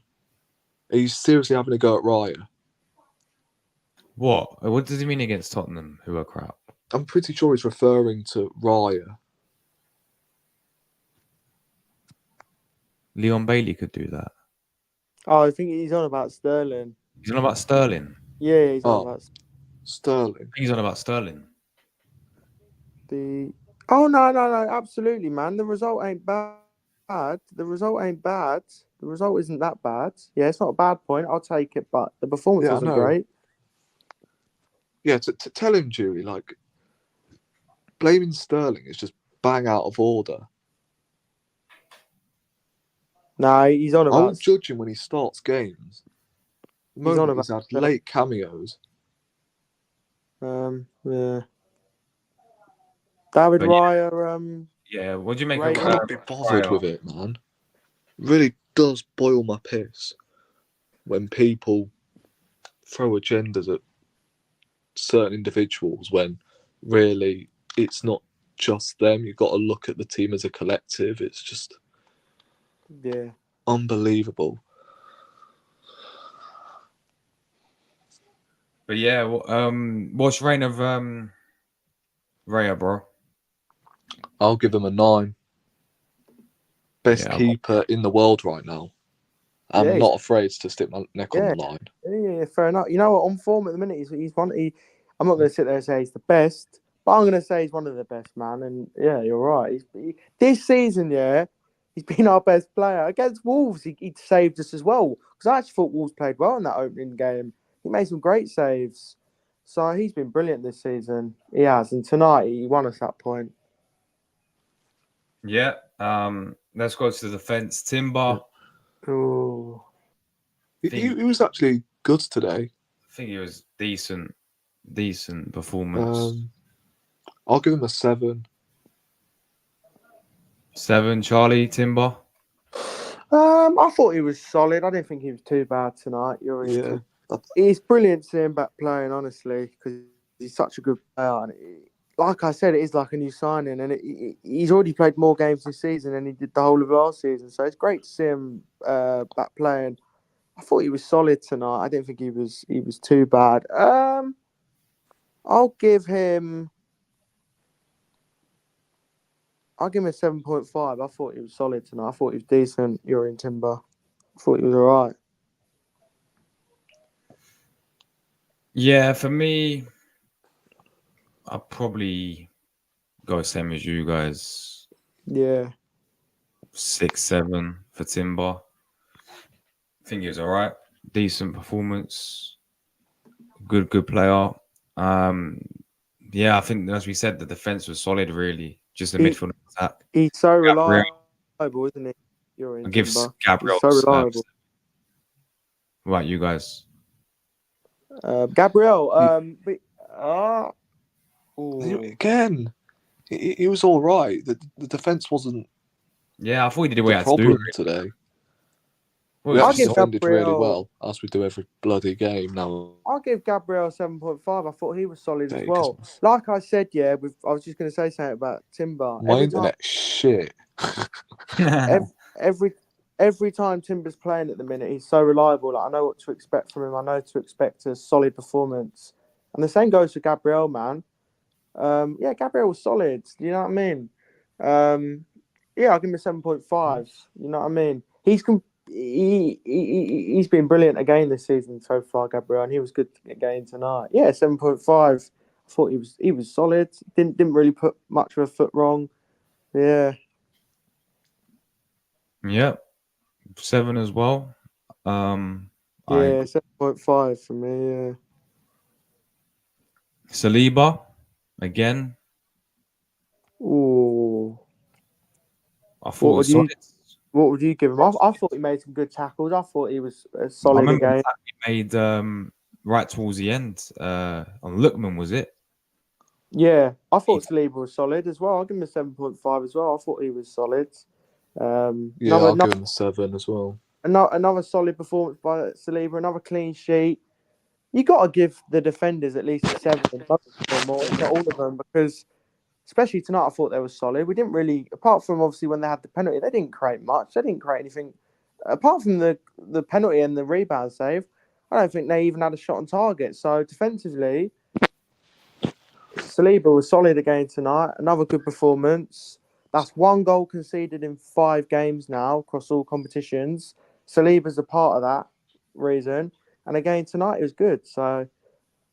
are you seriously having a go at Raya? What? What does he mean against Tottenham, who are crap? I'm pretty sure he's referring to Raya. Leon Bailey could do that. Oh, I think he's on about Sterling. He's on about Sterling. Yeah, he's on about Sterling. I think he's on about Sterling. Oh no, absolutely, man. The result ain't bad. The result isn't that bad. Yeah, it's not a bad point. I'll take it, but the performance wasn't great. Yeah, to tell him, Julie, like, blaming Sterling is just bang out of order. No, he's on about... I won't judge him when he starts games. The moment he's had late cameos. Yeah. David Raya... Yeah, what do you make I can't be bothered with it, man. Really does boil my piss when people throw agendas at certain individuals when really it's not just them. You've got to look at the team as a collective. It's just unbelievable. But yeah, what's reign of Raya, bro? I'll give him a 9. Best keeper in the world right now. I'm Yeah, not afraid to stick my neck on yeah. the line. Yeah, fair enough. You know what? On form at the minute, he's one. I'm not going to sit there and say he's the best, but I'm going to say he's one of the best, man. And yeah, you're right. This season, yeah, he's been our best player against Wolves. He saved us as well because I actually thought Wolves played well in that opening game. He made some great saves, so he's been brilliant this season. He has, and tonight he won us that point. Yeah. Let's go to the defense. Timber. Ooh. He was actually good today. I think he was decent performance. I'll give him a 7. 7, Charlie, Timber. I thought he was solid. I didn't think he was too bad tonight. Yeah. It's brilliant to see him back playing, honestly, because he's such a good player. And like I said, it is like a new signing, and he's already played more games this season than he did the whole of last season. So it's great to see him back playing. I thought he was solid tonight. I didn't think he was too bad. I'll give him a 7.5. I thought he was solid tonight. I thought he was decent. You're in Timber. I thought he was all right. Yeah, for me, I'll probably go same as you guys. Yeah. 6, 7 for Timber. I think he was all right. Decent performance. Good player. Yeah, I think as we said, the defense was solid. Really, just the midfield attack. He's so Gabriel. reliable, isn't he? You're in I'll give Timber. Gabriel. He's so reliable. What about you guys? Gabriel. Again, he was all right. The defense wasn't Yeah, I thought he did what he the had to do. problem today. Well, We I'll actually give defended really Gabriel- well, as we do every bloody game now. I'll give Gabriel 7.5. I thought he was solid as Hey, well. Like I said, yeah, I was just going to say something about Timber. My internet's shit. Every time Timber's playing at the minute, he's so reliable. Like, I know what to expect from him. I know to expect a solid performance. And the same goes for Gabriel, man. Yeah, Gabriel was solid. You know what I mean? Yeah, I'll give him a 7.5. You know what I mean? He's been brilliant again this season so far, Gabriel, and he was good again tonight. Yeah, 7.5. I thought he was solid. Didn't really put much of a foot wrong. Yeah. Yep, 7 as well. Yeah, 7.5 for me. Yeah. Saliba again. Ooh. I thought it was solid. What would you give him? I thought he made some good tackles. I thought he was solid I remember again. he made right towards the end on Lookman, was it? Yeah, I thought Saliba was solid as well. I'll give him a 7.5 as well. I thought he was solid. Yeah, I'll give him a 7 as well. Another solid performance by Saliba, another clean sheet. You got to give the defenders at least a 7, most of them, or not all of them, because especially tonight, I thought they were solid. We didn't really, apart from obviously when they had the penalty, they didn't create much. They didn't create anything apart from the penalty and the rebound save. I don't think they even had a shot on target. So defensively, Saliba was solid again tonight. Another good performance. That's 1 goal conceded in 5 games now across all competitions. Saliba's a part of that reason. And again tonight he was good. So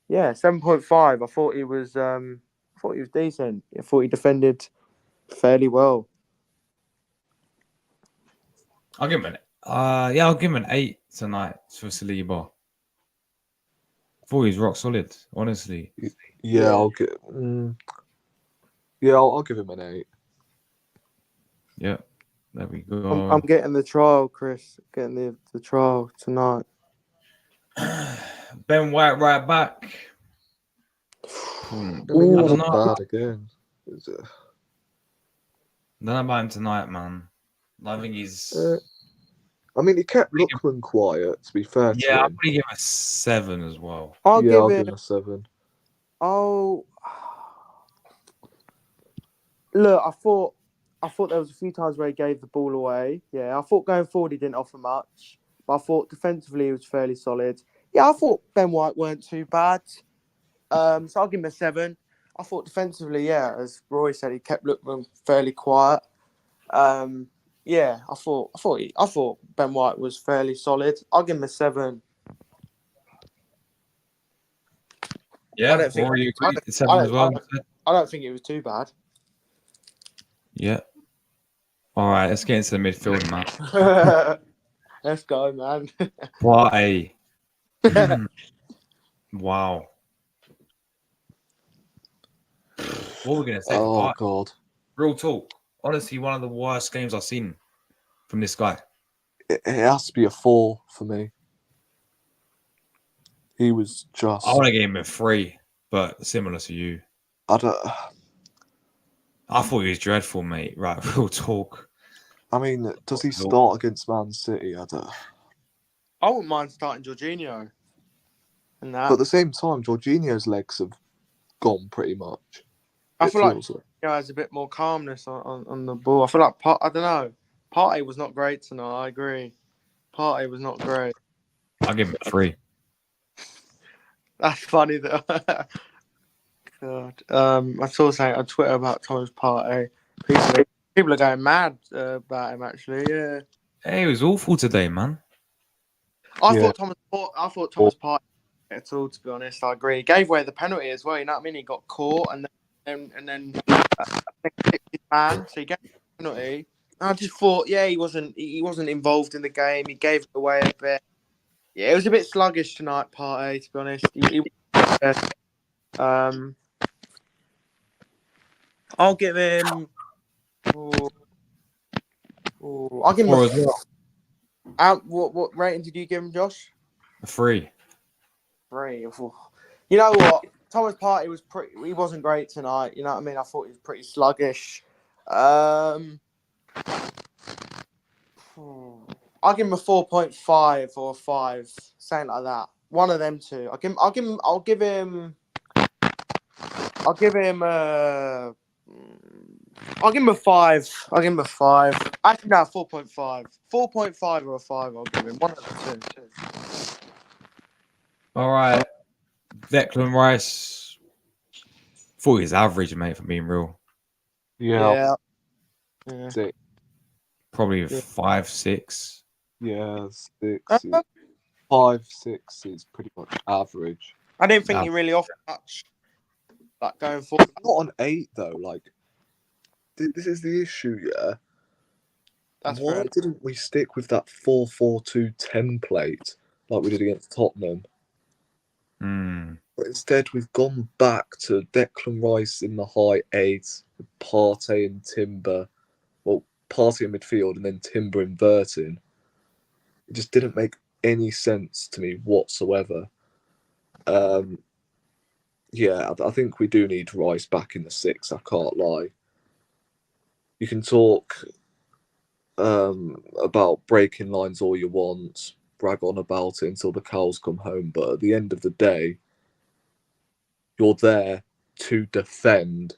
yeah, 7.5. I thought he was decent. I thought he defended fairly well. I'll give him I'll give him an 8 tonight for Saliba. I thought he was rock solid, honestly. Yeah, I'll give. I'll give him an 8. Yeah, there we go. I'm getting the trial, Chris. Getting the trial tonight. Ben White right back. He I don't wasn't know. bad again. Don't know about him tonight, man. I think he's. I mean, he kept Lookman quiet, to be fair to I'll him. probably give him a 7 as well. I'll give him him a 7. Oh, look, I thought there was a few times where he gave the ball away. Yeah, I thought going forward he didn't offer much, but I thought defensively he was fairly solid. Yeah, I thought Ben White weren't too bad. So I'll give him a 7. I thought defensively, yeah, as Roy said, he kept Lookman fairly quiet. Yeah, I thought Ben White was fairly solid. I'll give him a 7. Yeah, I don't think. Rory, you I agree? don't, 7 as well. I don't think it was too bad. Yeah. All right, let's get into the midfield, man. Let's go, man. Partey. Wow. What are we going to say for Oh Partey? God, Real talk. Honestly, one of the worst games I've seen from this guy. it has to be a 4 for me. He was I just. want to give him a 3, but similar to you. I don't. I thought he was dreadful, mate. Right, real talk. I mean, does he start against Man City? I don't. I wouldn't mind starting Jorginho. And that. But at the same time, Jorginho's legs have gone pretty much. I feel like feels like. Jorginho has a bit more calmness on the ball. I feel like I don't know. Partey was not great tonight. I agree. Partey was not great. I'll give him a 3. That's funny though. God. I saw something on Twitter about Thomas Partey. People are going mad about him. Actually, yeah. Hey, it was awful today, man. I Yeah. thought Thomas Partey at all. To be honest, I agree. He gave away the penalty as well. You know what I mean? He got caught and then kicked his man. So he gave the penalty. I just thought, yeah, he wasn't involved in the game. He gave it away a bit. Yeah, it was a bit sluggish tonight, Partey. To be honest, I'll give him. I'll give him 4 a. as well. What rating did you give him, Josh? A 3. 3. You know what? Thomas Partey was he wasn't great tonight. You know what I mean? I thought he was pretty sluggish. I'll give him a 4.5 or a 5, something like that. One of them two. I'll give him a 5. I'll give him a 5. Actually, no, 4.5. 4.5 or a 5. I'll give him one of the two. All right. Declan Rice. Thought he was average, mate, for being real. Yeah. 6. Probably Yeah. 5, 6. Yeah, 6. 5, 6 is pretty much average. I didn't think he really offered much. Like going forward. Not an 8 though. Like this is the issue. Yeah. That's Why fair. didn't we stick with that 4-4-2 template like we did against Tottenham? But instead, we've gone back to Declan Rice in the high 8, with Partey and Timber. Well, Partey in midfield and then Timber inverting. It just didn't make any sense to me whatsoever. Yeah, I think we do need Rice back in the 6. I can't lie. You can talk about breaking lines all you want, brag on about it until the cows come home, but at the end of the day, you're there to defend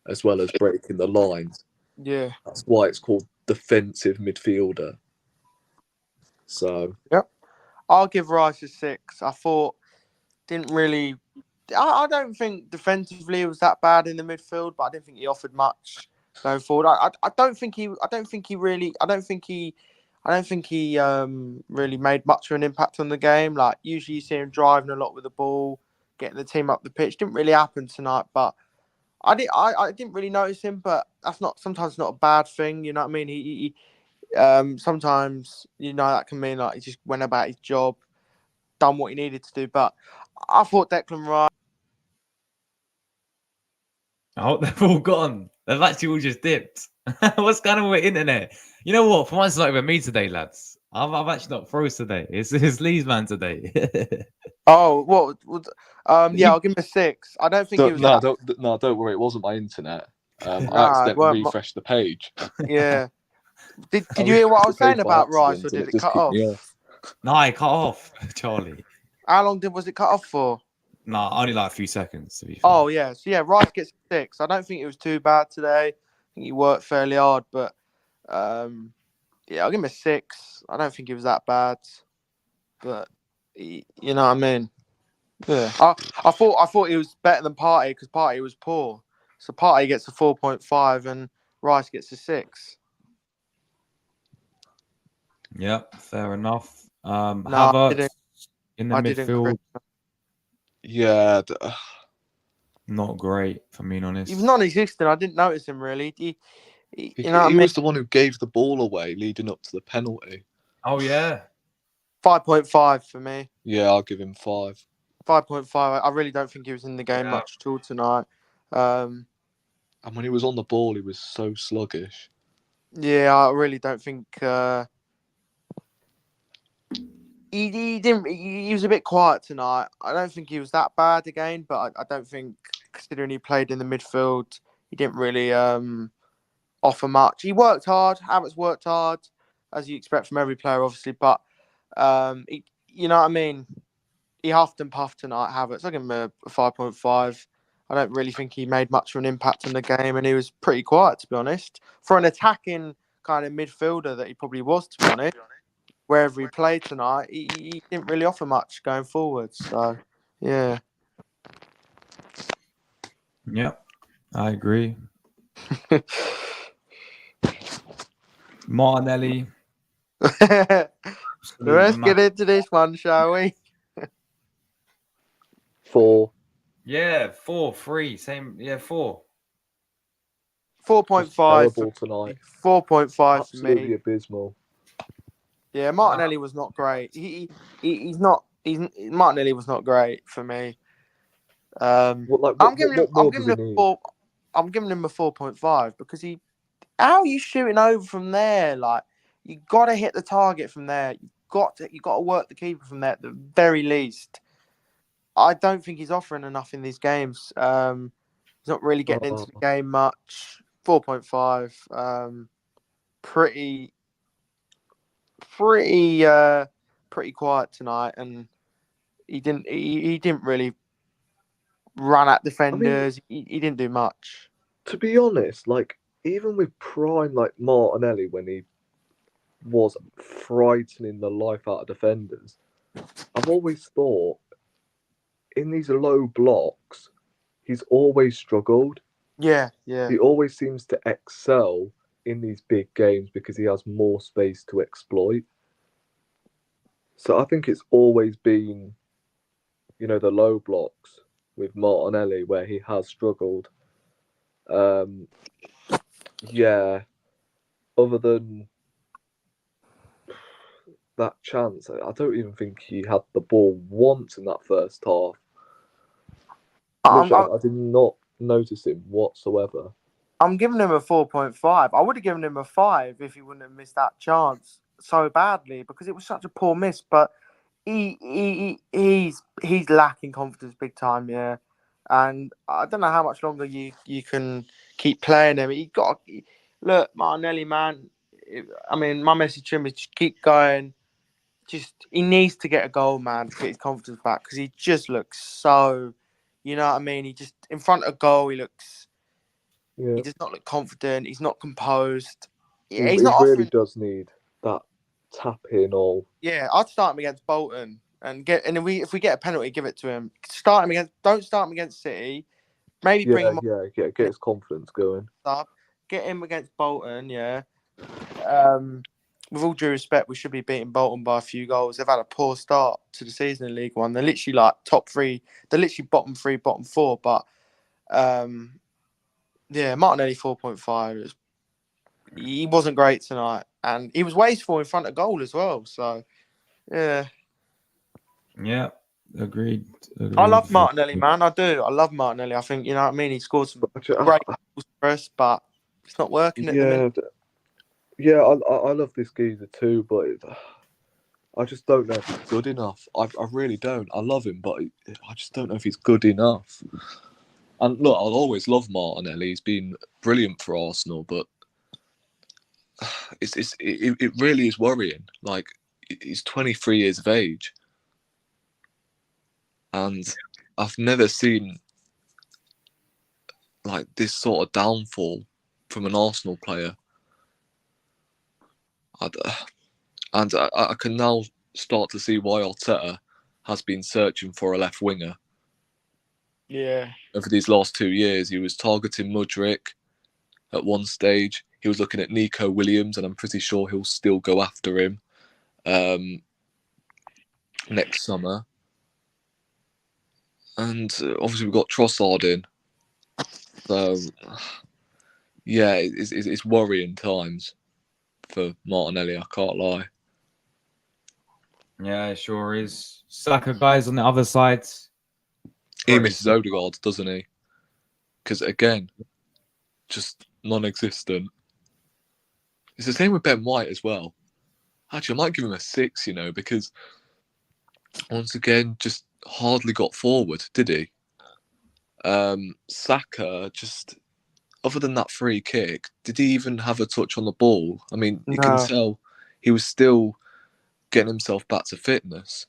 as well as breaking the lines. Yeah. That's why it's called defensive midfielder. So Yep. I'll give Rice a 6. I thought didn't really. I don't think defensively it was that bad in the midfield, but I didn't think he offered much going forward. I don't think he really made much of an impact on the game. Like usually you see him driving a lot with the ball, getting the team up the pitch. Didn't really happen tonight, but I didn't really notice him. But that's sometimes not a bad thing. You know what I mean? He sometimes that can mean like he just went about his job, done what he needed to do. But I thought Declan Rice. Oh, they've all gone. They've actually all just dipped. What's going on with internet? You know what? For once, it's not even me today, lads. I've actually not froze today. It's Lee's man today. Oh, what? Yeah, I'll give him a 6. I don't think he was. don't worry. It wasn't my internet. I accidentally refreshed the page. Yeah. Did you hear what I was saying about Rice, or did it cut off? No, I cut off, Charlie. How long was it cut off for? No, only like a few seconds, to be fair. Oh, yeah. So, yeah, Rice gets a 6. I don't think it was too bad today. I think he worked fairly hard, but yeah, I'll give him a 6. I don't think he was that bad, but you know what I mean. Yeah, I thought he was better than Partey because Partey was poor. So Partey gets a 4.5 and Rice gets a 6. Yep, fair enough. No, I Havertz didn't. in the I didn't. midfield, Yeah, not great, if I'm being honest. He was non-existent. I didn't notice him really. he, You know what I he mean? was the one who gave the ball away leading up to the penalty. Oh, yeah. 5.5 for me. Yeah, I'll give him 5. 5.5. I really don't think he was in the game Yeah. much at all tonight. Um, And when he was on the ball, he was so sluggish. yeah, I really don't think he didn't. He was a bit quiet tonight. I don't think he was that bad again, but I don't think, considering he played in the midfield, he didn't really offer much. He worked hard. Havertz worked hard, as you expect from every player, obviously. But you know what I mean. He huffed and puffed tonight, Havertz. I give him a 5.5. I don't really think he made much of an impact on the game, and he was pretty quiet, to be honest. For an attacking kind of midfielder that he probably was, to be honest, wherever he played tonight, he didn't really offer much going forward. So, yeah. Yep, I agree. Martinelli, Let's get into this one, shall we? 4. Yeah, 4, 3, same. Yeah, 4. 4.5 for Terrible tonight. 4.5 for Absolutely me. abysmal. Yeah, Martinelli was not great. He's not. Martinelli was not great for me. I'm giving him. What more does he need? I'm giving him a 4.5 because how are you shooting over from there? Like, you got to hit the target from there. You got to work the keeper from there at the very least. I don't think he's offering enough in these games. He's not really getting into the game much. 4.5. Pretty quiet tonight, and he didn't really run at defenders. He didn't do much. To be honest, like, even with prime like Martinelli when he was frightening the life out of defenders, I've always thought in these low blocks, he's always struggled. Yeah. He always seems to excel in these big games because he has more space to exploit. So I think it's always been, the low blocks with Martinelli where he has struggled. Yeah, other than that chance, I don't even think he had the ball once in that first half. Literally, I did not notice him whatsoever. I'm giving him a 4.5. I would have given him a 5 if he wouldn't have missed that chance so badly because it was such a poor miss. But he's lacking confidence big time, yeah. And I don't know how much longer you can keep playing him. Look, Martinelli, man. I mean, my message to him is just keep going. He needs to get a goal, man, to get his confidence back because he just looks so, you know what I mean. He just in front of goal, he looks. Yeah. He does not look confident. He's not composed. He He's not really offering. does need that tap in or. Yeah, I'd start him against Bolton and if we get a penalty, give it to him. Don't start him against City. Maybe bring him get his confidence going. up. Get him against Bolton. Yeah. With all due respect, we should be beating Bolton by a few goals. They've had a poor start to the season in League One. They're literally like top 3. They're literally bottom 3, bottom 4. But yeah, Martinelli 4.5. He wasn't great tonight, and he was wasteful in front of goal as well. So, yeah. Yeah, agreed. I love Martinelli, man. I do. I love Martinelli. I think, you know what I mean? He scored some great goals for us, but it's not working at the minute. Yeah, I love this geezer too, but I just don't know if he's good enough. I really don't. I love him, but I just don't know if he's good enough. And look, I'll always love Martinelli. He's been brilliant for Arsenal, but it really is worrying. Like, he's 23 years of age, and I've never seen like this sort of downfall from an Arsenal player. And I can now start to see why Arteta has been searching for a left winger. Yeah. Over these last 2 years, he was targeting Mudryk at one stage. He was looking at Nico Williams, and I'm pretty sure he'll still go after him. next summer. And obviously we've got Trossard in. So, yeah, it's worrying times for Martinelli, I can't lie. Yeah, it sure is. Saka guys on the other side. He misses Odegaard, doesn't he? Because, again, just non-existent. It's the same with Ben White as well. Actually, I might give him a 6, because once again, just hardly got forward, did he? Saka, just other than that free kick, did he even have a touch on the ball? I mean, you can No. tell he was still getting himself back to fitness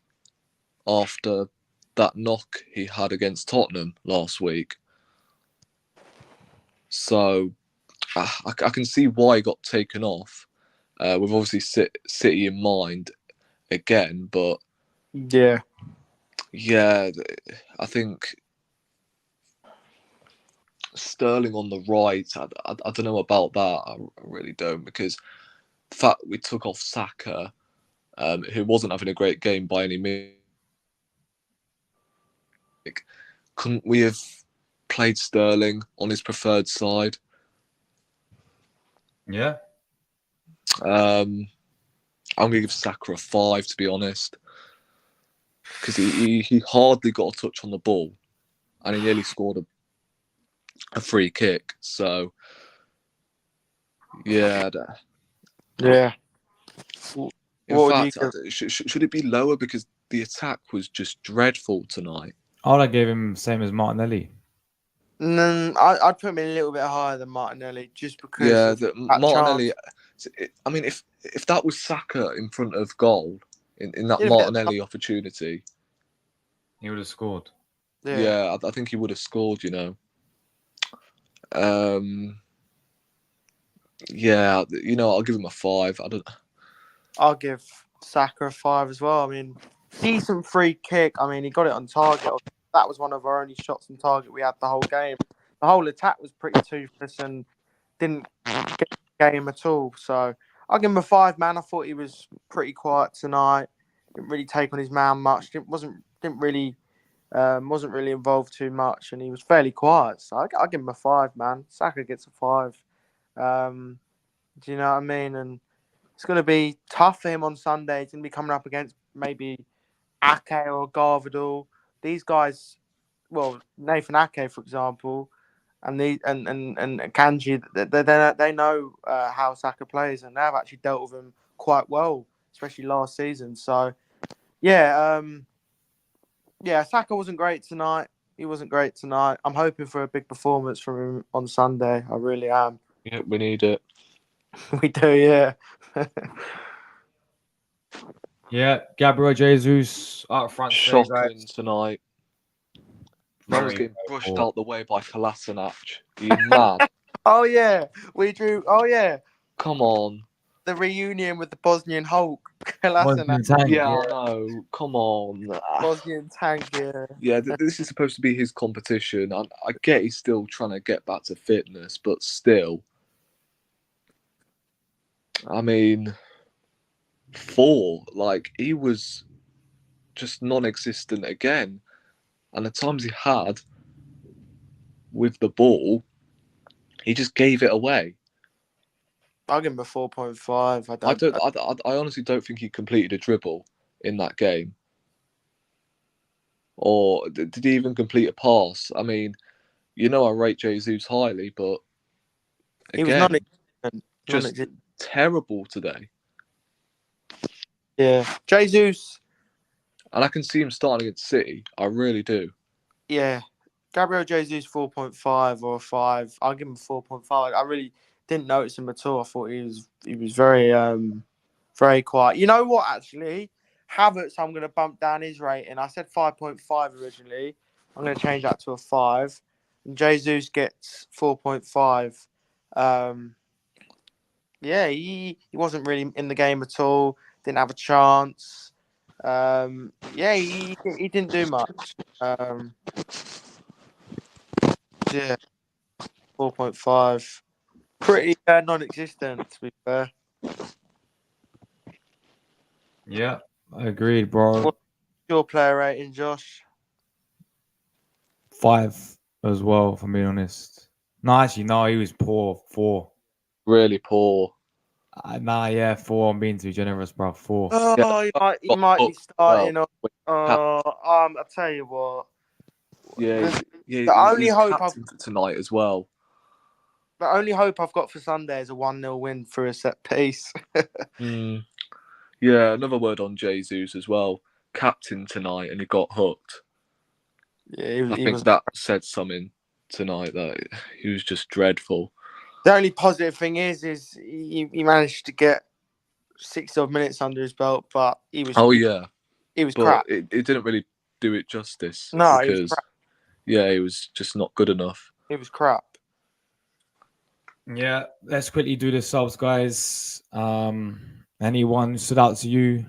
after that knock he had against Tottenham last week. So I can see why he got taken off. With obviously City in mind again, but Yeah. I think Sterling on the right. I don't know about that. I really don't, because the fact we took off Saka, who wasn't having a great game by any means, couldn't we have played Sterling on his preferred side? Yeah. I'm going to give Saka a 5, to be honest, because he hardly got a touch on the ball, and he nearly scored a free kick. So, yeah. Yeah. In What would you fact, give? should it be lower, because the attack was just dreadful tonight? I gave him same as Martinelli. I'd put him a little bit higher than Martinelli just because Yeah, of that Martinelli. chance. I mean, if that was Saka in front of goal in that He'd have hit- Martinelli opportunity, He would have scored. yeah, I think he would have scored. Yeah, I'll give him a 5. I don't. I'll give Saka a 5 as well. I mean, decent free kick. I mean, he got it on target. That was one of our only shots on target we had the whole game. The whole attack was pretty toothless and didn't get the game at all. So I'll give him a 5, man. I thought he was pretty quiet tonight. Didn't really take on his man much. Wasn't really involved too much, and he was fairly quiet. So I'll give him a 5, man. Saka gets a 5. Do you know what I mean? And it's going to be tough for him on Sunday. He's going to be coming up against maybe Ake or Garvadal. These guys, well, Nathan Ake, for example, and Kanji, they know how Saka plays, and they've actually dealt with him quite well, especially last season. So, yeah, Saka wasn't great tonight. He wasn't great tonight. I'm hoping for a big performance from him on Sunday. I really am. Yeah, we need it. We do, yeah. Yeah, Gabriel Jesus up front today, Shocking guys. tonight. Man was Very, getting very brushed poor. out the way by Kolasinac. Are you mad? Oh yeah, we drew. Oh yeah, Come on. the reunion with the Bosnian Hulk, One Kolasinac, tank, Yeah, I know. Come on. Bosnian tank. Yeah, Yeah, this is supposed to be his competition. I get he's still trying to get back to fitness, but still. I mean, 4, he was just non-existent again. And the times he had with the ball, he just gave it away. I'll give him a 4.5. I honestly don't think he completed a dribble in that game. Or did he even complete a pass? I mean, I rate Jesus highly, but He was again, non-existent. just terrible today. Yeah, Jesus. And I can see him starting against City. I really do. Yeah, Gabriel Jesus 4.5 or a 5. I'll give him 4.5. I really didn't notice him at all. I thought he was very very quiet. You know what? Actually, Havertz, I'm going to bump down his rating. I said 5.5 originally. I'm going to change that to a 5. And Jesus gets 4.5. Yeah, he wasn't really in the game at all. Didn't have a chance. Yeah, he didn't do much. Yeah, 4.5. Pretty non-existent, to be fair. Yeah, agreed, bro. What- Your player rating, Josh? 5 as well, if I'm being honest. No, actually, no, he was poor. 4. Really poor. Nah, yeah, 4. I'm being too generous, bro. 4. Yeah, Oh, he got might be hooked as well. starting. I'll tell you what. Yeah, The, yeah. the only He's hope captain tonight as well. the only hope I've got for Sunday is a 1-0 win through a set piece. Mm. Yeah, another word on Jesus as well. Captain tonight, and he got hooked. Yeah, I he think was. that said something tonight that he was just dreadful. The only positive thing is he managed to get 60 odd minutes under his belt, but Oh yeah, he was but crap. it didn't really do it justice No, he was because crap. yeah, he was just not good enough. He was crap. Yeah, let's quickly do the subs, guys. Anyone stood out to you?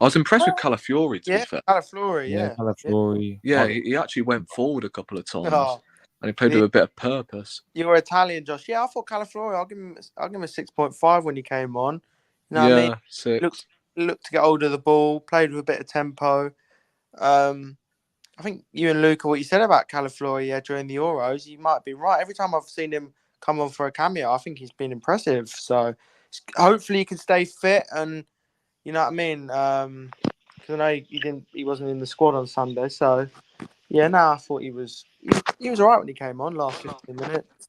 I was impressed with Calafiori, to be Yeah, fair. Calafiori, Yeah, yeah. Calafiori. Yeah, he actually went forward a couple of times, Oh, and he played with a bit of purpose. you're Italian, Josh. Yeah, I thought Calafiori. I'll give him a 6.5 when he came on. You know what I mean? Yeah, 6. Looked to get hold of the ball, played with a bit of tempo. I think you and Luca, what you said about Calafiori during the Euros, you might be right. Every time I've seen him come on for a cameo, I think he's been impressive. So hopefully he can stay fit, and you know what I mean. Because I know he wasn't in the squad on Sunday. So yeah, no, I thought he was alright when he came on last 15 minutes.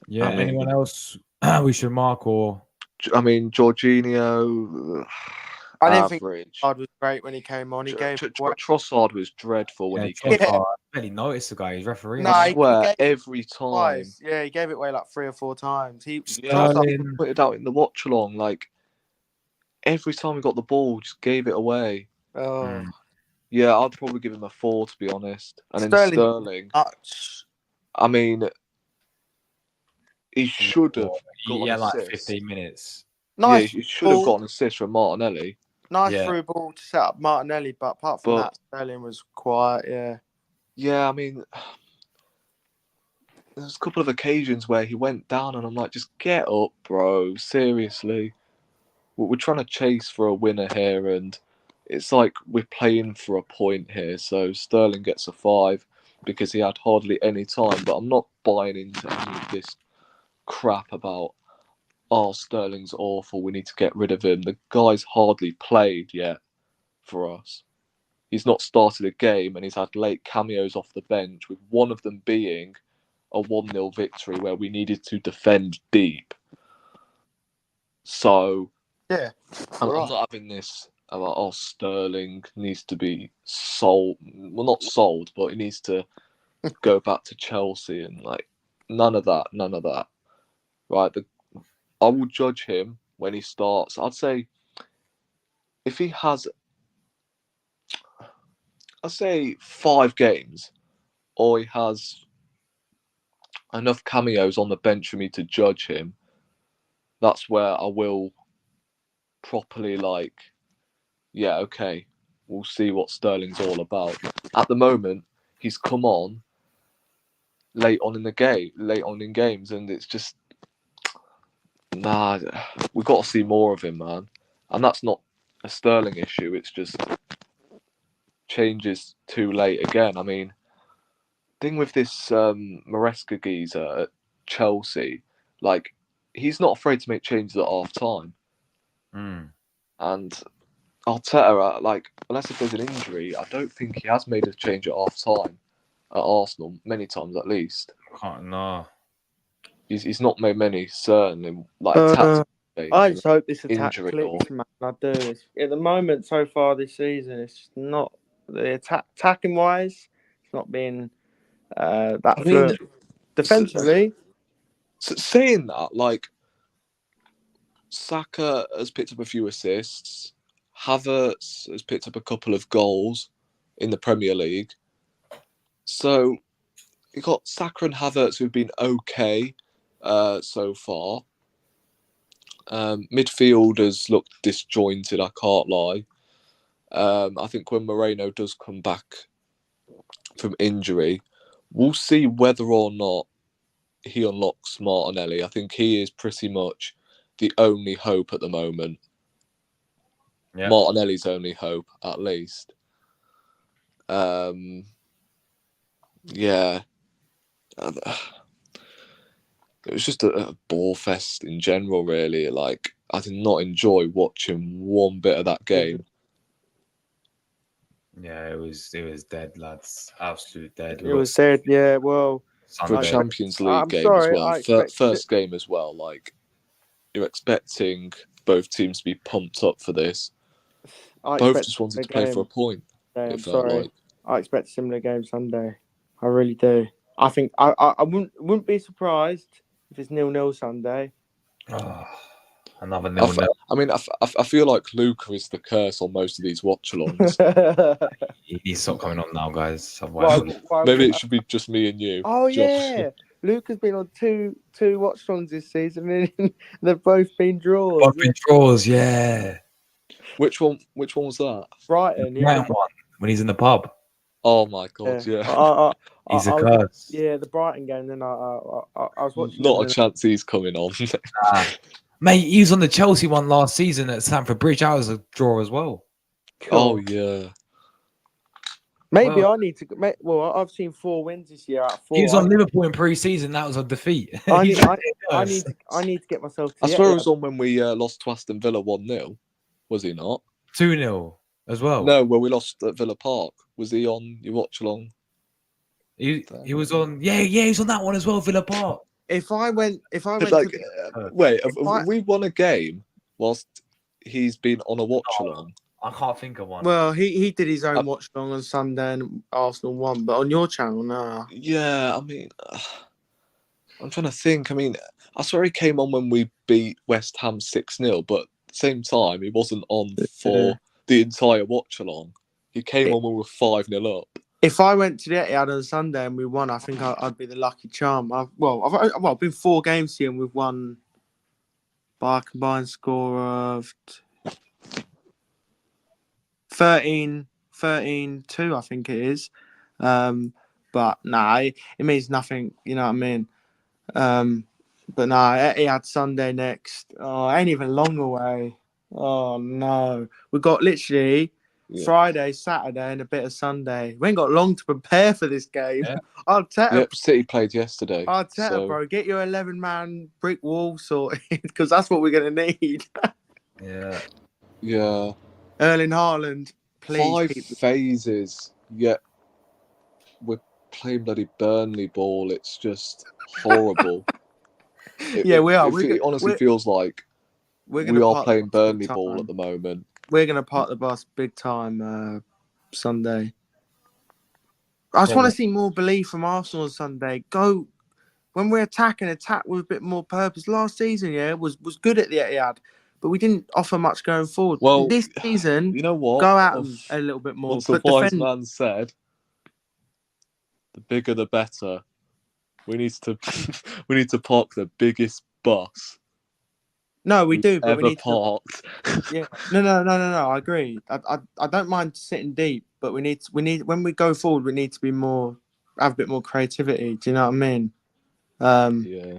Yeah, I mean- anyone else we should mark or I mean, Jorginho, I didn't think average. Trossard was great when he came on. He gave away. Trossard was dreadful when yeah, he came. Trossard. I barely noticed the guy. He's referee. No, I he swear, gave it every time twice. Yeah, he gave it away like 3 or 4 times. Trossard, Sterling. put it out in the watch along, like every time he got the ball, just gave it away. oh, Yeah, I'd probably give him a 4 to be honest. And then Sterling- Sterling, much. I mean, he should have got Yeah, an like assist. 15 minutes. Yeah, Nice, he should have ball, got an assist from Martinelli. nice Yeah. through ball to set up Martinelli, but apart from But- that, Sterling was quiet. Yeah, Yeah, I mean, there's a couple of occasions where he went down, and I'm like, just get up, bro. Seriously, we're trying to chase for a winner here, and it's like we're playing for a point here. So Sterling gets a 5 because he had hardly any time. But I'm not buying into any of this crap about, oh, Sterling's awful, we need to get rid of him. The guy's hardly played yet for us. He's not started a game, and he's had late cameos off the bench, with one of them being a 1-0 victory where we needed to defend deep. So yeah. I'm Right. not having this about, oh, Sterling needs to be sold. Well, not sold, but he needs to go back to Chelsea, and like none of that. Right? I will judge him when he starts. I'd say if he has, I'd say 5 games, or he has enough cameos on the bench for me to judge him, that's where I will properly yeah, okay, we'll see what Sterling's all about. At the moment, he's come on late on in games, and it's just we've got to see more of him, man. And that's not a Sterling issue. It's just changes too late again. I mean, thing with this Maresca geezer at Chelsea, like he's not afraid to make changes at half time, and Arteta, like unless if there's an injury, I don't think he has made a change at half time at Arsenal many times at least. No. He's not made many, certainly like I tactical just hope this attack injury clicks, man. I do. At the moment, so far this season, it's just not the attacking wise. It's not been that I fluent. mean, Defensively, saying that, like Saka has picked up a few assists, Havertz has picked up a couple of goals in the Premier League. So you got Saka and Havertz who've been okay so far. Midfield has looked disjointed, I can't lie. I think when Moreno does come back from injury, we'll see whether or not he unlocks Martinelli. I think he is pretty much the only hope at the moment. Yeah. Martinelli's only hope, at least. Yeah. It was just a ball fest in general, really. Like, I did not enjoy watching one bit of that game. Yeah, it was dead, lads. Absolute dead. It was said, yeah. Well, For a Sunday. Champions League I'm game as sorry, well. I expected First game as well. Like, you're expecting both teams to be pumped up for this. I Both expect just wanted a to play for a game. point. I'm It felt sorry. like. I expect a similar game Sunday. I really do. I think I wouldn't be surprised if it's 0-0 Sunday. Oh, another I 0-0. feel like Luca is the curse on most of these watch-alongs. He needs to stop coming on now, guys. Why- Otherwise, why- Maybe it should be just me and you. Oh Josh. yeah, Luke has been on two watch-alongs this season, and they've both been draws. both been draws. Yeah. Which one was that? Brighton, Right one when he's in the pub. Oh my god, yeah. He's a I was- curse. Yeah, the Brighton game. Then I was watching. Not them a chance he's coming on. Nah. Mate, he was on the Chelsea one last season at Stamford Bridge. That was a draw as well. Oh yeah. Maybe Well- I need to. Well, I've seen 4 wins this year out of 4. He was on Liverpool in pre-season. That was a defeat. I He's need, a I curse. need to get myself. To I the swear it Etihad. was on when we lost to Aston Villa 1-0. Was he not? 2-0 as well. No, when we lost at Villa Park. Was he on your watch along? He was on. Yeah, he was on that one as well. Villa Park. If I went Like, to wait, have I- we won a game whilst he's been on a watch along? I can't think of one. well, he did his own watch along on Sunday and Arsenal won, but on your channel, nah. Yeah, I mean, I'm trying to think. I mean, I swear he came on when we beat West Ham 6-0, but at the same time, he wasn't on for the entire watch along. He came on when we were 5-0 up. If I went to the Etihad on Sunday and we won, I think I'd be the lucky charm. I've been 4 games here and we've won by a combined score of 13-2, I think it is. But nah, it means nothing. You know what I mean? But nah, Etihad Sunday next. Oh, ain't even long away. Oh no, we got literally Friday, Saturday, and a bit of Sunday. We ain't got long to prepare for this game. Yeah. Yep, City played yesterday. Arteta, bro, get your 11-man brick wall sorted because that's what we're gonna need. Yeah. Yeah. Erling Haaland, please. 5 phases, yet we're playing bloody Burnley ball. It's just horrible. Yeah, we are. It honestly feels like we are playing Burnley ball at the moment. We're going to park the bus big time Sunday. I just want to see more belief from Arsenal on Sunday. Go when we attack with a bit more purpose. Last season, was good at the Etihad, but we didn't offer much going forward. Well, this season, you know what? go out a little bit more. Once the wise man said, "The bigger, the better." We need to park the biggest bus. No, we do, but we need parked. Yeah, no. I agree. I don't mind sitting deep, but we need when we go forward, we need to be have a bit more creativity. Do you know what I mean? Yeah.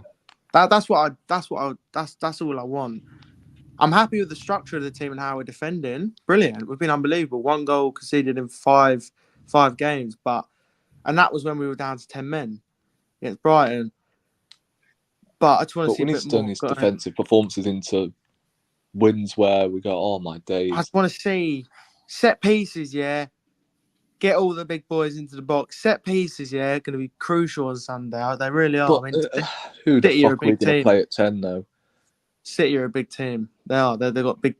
That's all I want. I'm happy with the structure of the team and how we're defending. Brilliant. We've been unbelievable. 1 goal conceded in five games, and that was when we were down to 10 men against Brighton. But I just want to see a bit more. We need to turn these defensive performances into wins where we go, oh my days. I just want to see set pieces, yeah. Get all the big boys into the box. Set pieces, yeah, going to be crucial on Sunday. They really are. But, who the City are a fuck are we big going to team. play at 10 though? City are a big team. They are. They got big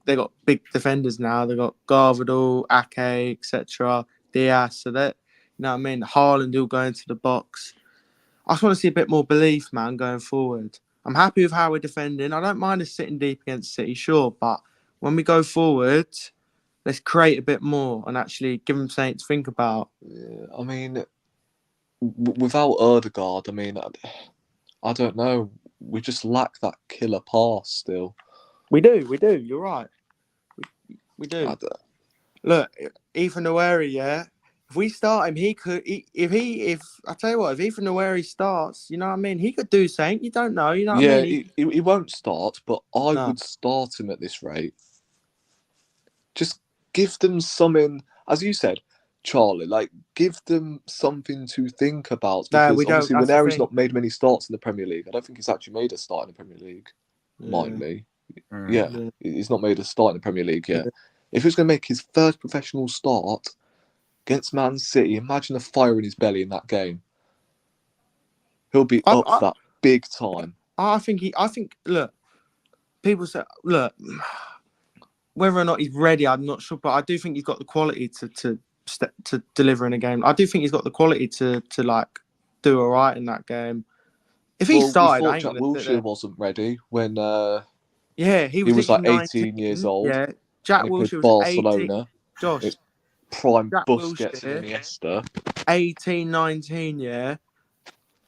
defenders now. They got Garvadal, Ake, etc. Diaz. So that, you know what I mean. Haaland will go into the box. I just want to see a bit more belief, man, going forward. I'm happy with how we're defending. I don't mind us sitting deep against City, sure, but when we go forward, let's create a bit more and actually give them something to think about. Yeah, I mean, without Ødegaard, I mean, I don't know. We just lack that killer pass still. We do. You're right. We do. Look, Ethan Nueri, yeah. If we start him, he could. If I tell you what, if Ethan Nueri starts, you know what I mean. He could do something. You don't know. You know what I mean. He won't start, but I would start him at this rate. just give them something, as you said, Charlie. Like, give them something to think about No, because we don't. obviously That's the Ranieri's thing. not made many starts in the Premier League. I don't think he's actually made a start in the Premier League. Mind me, yeah, Yeah. he's not made a start in the Premier League yet. Yeah. If he's going to make his first professional start against Man City, imagine the fire in his belly in that game. He'll be up for that big time. I think look, people say look, whether or not he's ready, I'm not sure, but I do think he's got the quality to deliver in a game. I do think he's got the quality to like do all right in that game. If he started, we I thought ain't Jack gonna sit Wilshere there. wasn't ready when Yeah, he was like literally 18 years old. Yeah, Jack and he played Wilshere was 18. Barcelona. Josh, It's prime Jack Busquets and Wilshere, Iniesta. 18, 19, yeah.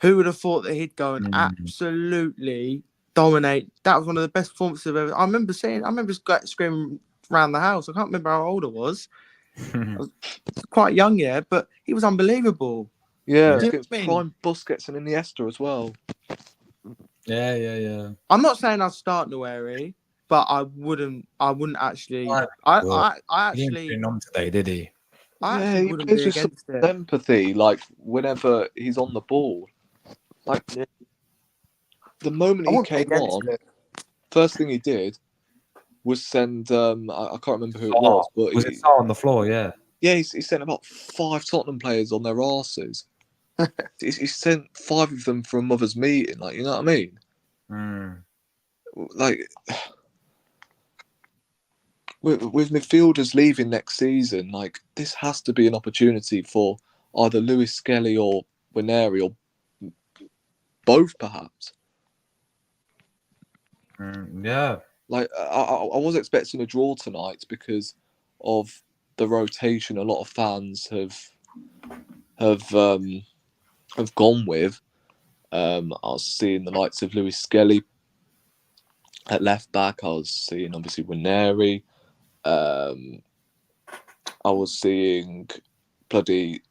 Who would have thought that he'd go and Mm. absolutely dominate? That was one of the best performances I've ever. I remember screaming around the house. I can't remember how old I was. Quite young, yeah, but he was unbelievable. Yeah, Do you against know what I mean? prime Busquets and Iniesta as well. Yeah. I'm not saying I'd start Nueri, but I wouldn't actually. Right. I He didn't actually, bring on today, did he? I Yeah, actually he wouldn't plays be with some against it. empathy, like whenever he's on the ball. Like Yeah. the moment I he wouldn't be came against on, it. first thing he did was send I can't remember who it Sarr. was, but Was it Sarr on the floor? Yeah. he sent about 5 Tottenham players on their arses. he sent 5 of them for a mother's meeting, like, you know what I mean? Mm. Like with midfielders leaving next season, like this has to be an opportunity for either Lewis Skelly or Ranieri or both, perhaps. Yeah. Like I was expecting a draw tonight because of the rotation. A lot of fans have gone with. I was seeing the likes of Lewis Skelly at left back. I was seeing obviously Ranieri. I was seeing bloody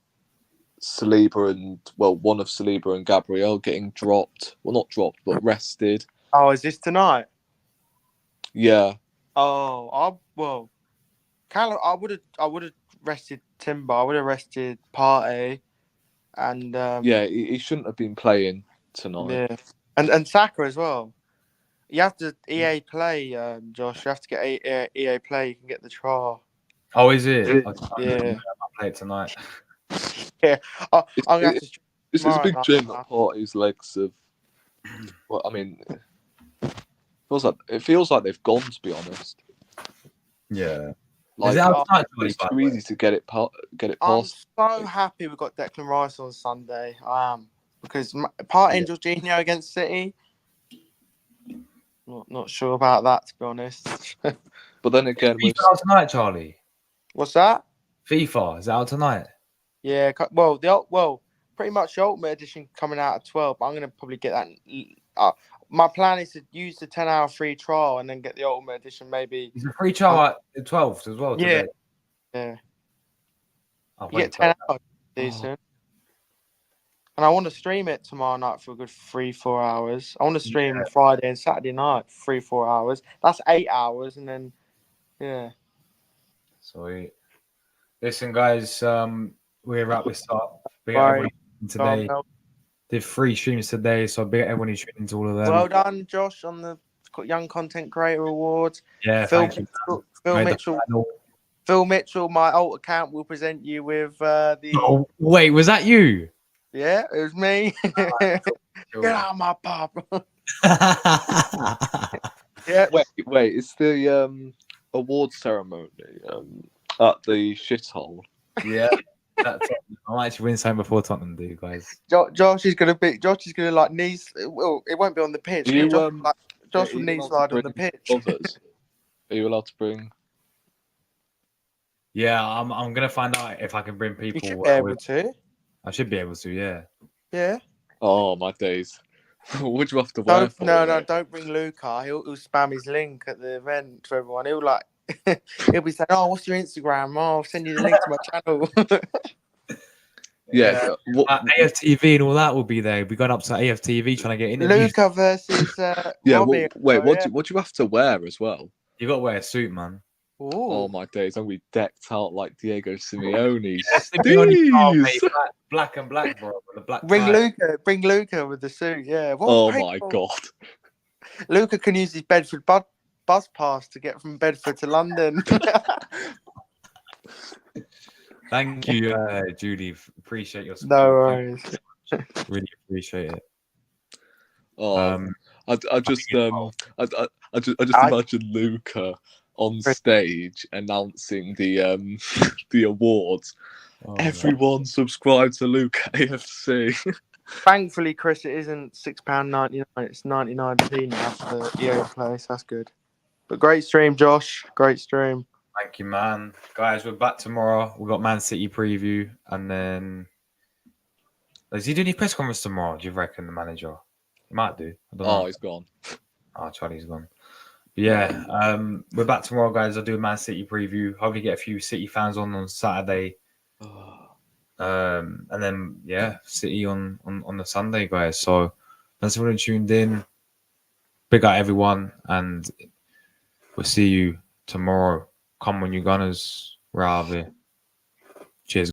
Saliba and one of Saliba and Gabriel getting dropped. Well, not dropped, but rested. Oh, is this tonight? Yeah. Oh, Callum, I would have rested Timber. I would have rested Partey, and Yeah, he shouldn't have been playing tonight. yeah, and Saka as well. You have to EA play, Josh. You have to get EA play. You can get the trial. Oh, is it? Yeah. I'll play it tonight. Yeah, I'm gonna have to. It's a big tomorrow shame night. that Partey's legs have. Well, I mean, it feels like they've gone. To be honest, Yeah. like Is it out tonight, it's by the too way? easy to get it I'm past. so happy we got Declan Rice on Sunday. I am because Partey and Jorginho against City. Not sure about that, to be honest. But then again, with FIFA out tonight, Charlie. What's that? FIFA is it out tonight? Yeah, pretty much the Ultimate Edition coming out at 12. But I'm gonna probably get that. My plan is to use the 10-hour free trial and then get the Ultimate Edition maybe. It's a free trial at the 12th as well Yeah. today. Yeah, I'll you wait get for 10 that. hours decent. And I want to stream it tomorrow night for a good 3-4 hours. I want to stream Friday and Saturday night 3-4 hours. That's 8 hours, and then Sweet. Listen, guys, we wrap this up. Big Right. everyone today. Did 3 streams today, so big everyone who's tuning into all of them. Well done, Josh, on the Young Content Creator Awards. Yeah, thank you. Phil Mitchell, my alt account, will present you with the. Oh, wait, was that you? Yeah, it was me. Get out of my pub. Yeah. Wait, it's the award ceremony at the shithole. Yeah, that's it. I might actually win something before Tottenham do, guys. Josh is gonna like knees. Well, it won't be on the pitch. Josh will knee slide on the pitch. Others? Are you allowed to bring? Yeah, I'm gonna find out if I can bring people. You should be able to. I should be able to. Yeah. Yeah. Oh my days! What do you have to wear? Don't bring Luca. He'll spam his link at the event to everyone. He'll be saying, "Oh, what's your Instagram? Oh, I'll send you the link to my channel." Yeah, AFTV and all that will be there. We got up to AFTV trying to get interviews. Luca versus yeah. Robbie. What do you have to wear as well? You got to wear a suit, man. Oh Ooh. my days, I'm gonna be decked out like Diego Simeone. Simeone style, mate. Steez! Black and black, bro. With the black Bring tie. Luca with the suit. Yeah. Well, Oh hey, my well, god. Luca can use his Bedford bus pass to get from Bedford to London. Thank you, Judy. Appreciate your No support. worries. Really appreciate it. Oh, I just I- imagine Luca on stage announcing the the awards. Oh, Everyone subscribe to Luca AFC. Thankfully, Chris, it isn't £6.99. It's 99p now for the EA place. That's good. But great stream, Josh. Great stream. thank you, man. Guys, we're back tomorrow. We've got Man City preview. And then. Does he do any press conference tomorrow? Do you reckon, the manager? He might do. I don't know. Oh, he's gone. Oh, Charlie's gone. But yeah, we're back tomorrow, guys. I'll do a Man City preview. Hopefully, get a few City fans on Saturday. And then yeah, City on the Sunday, guys. So thanks for tuned in. Big out everyone, and we'll see you tomorrow. Come on, you Gunners. We're out of here.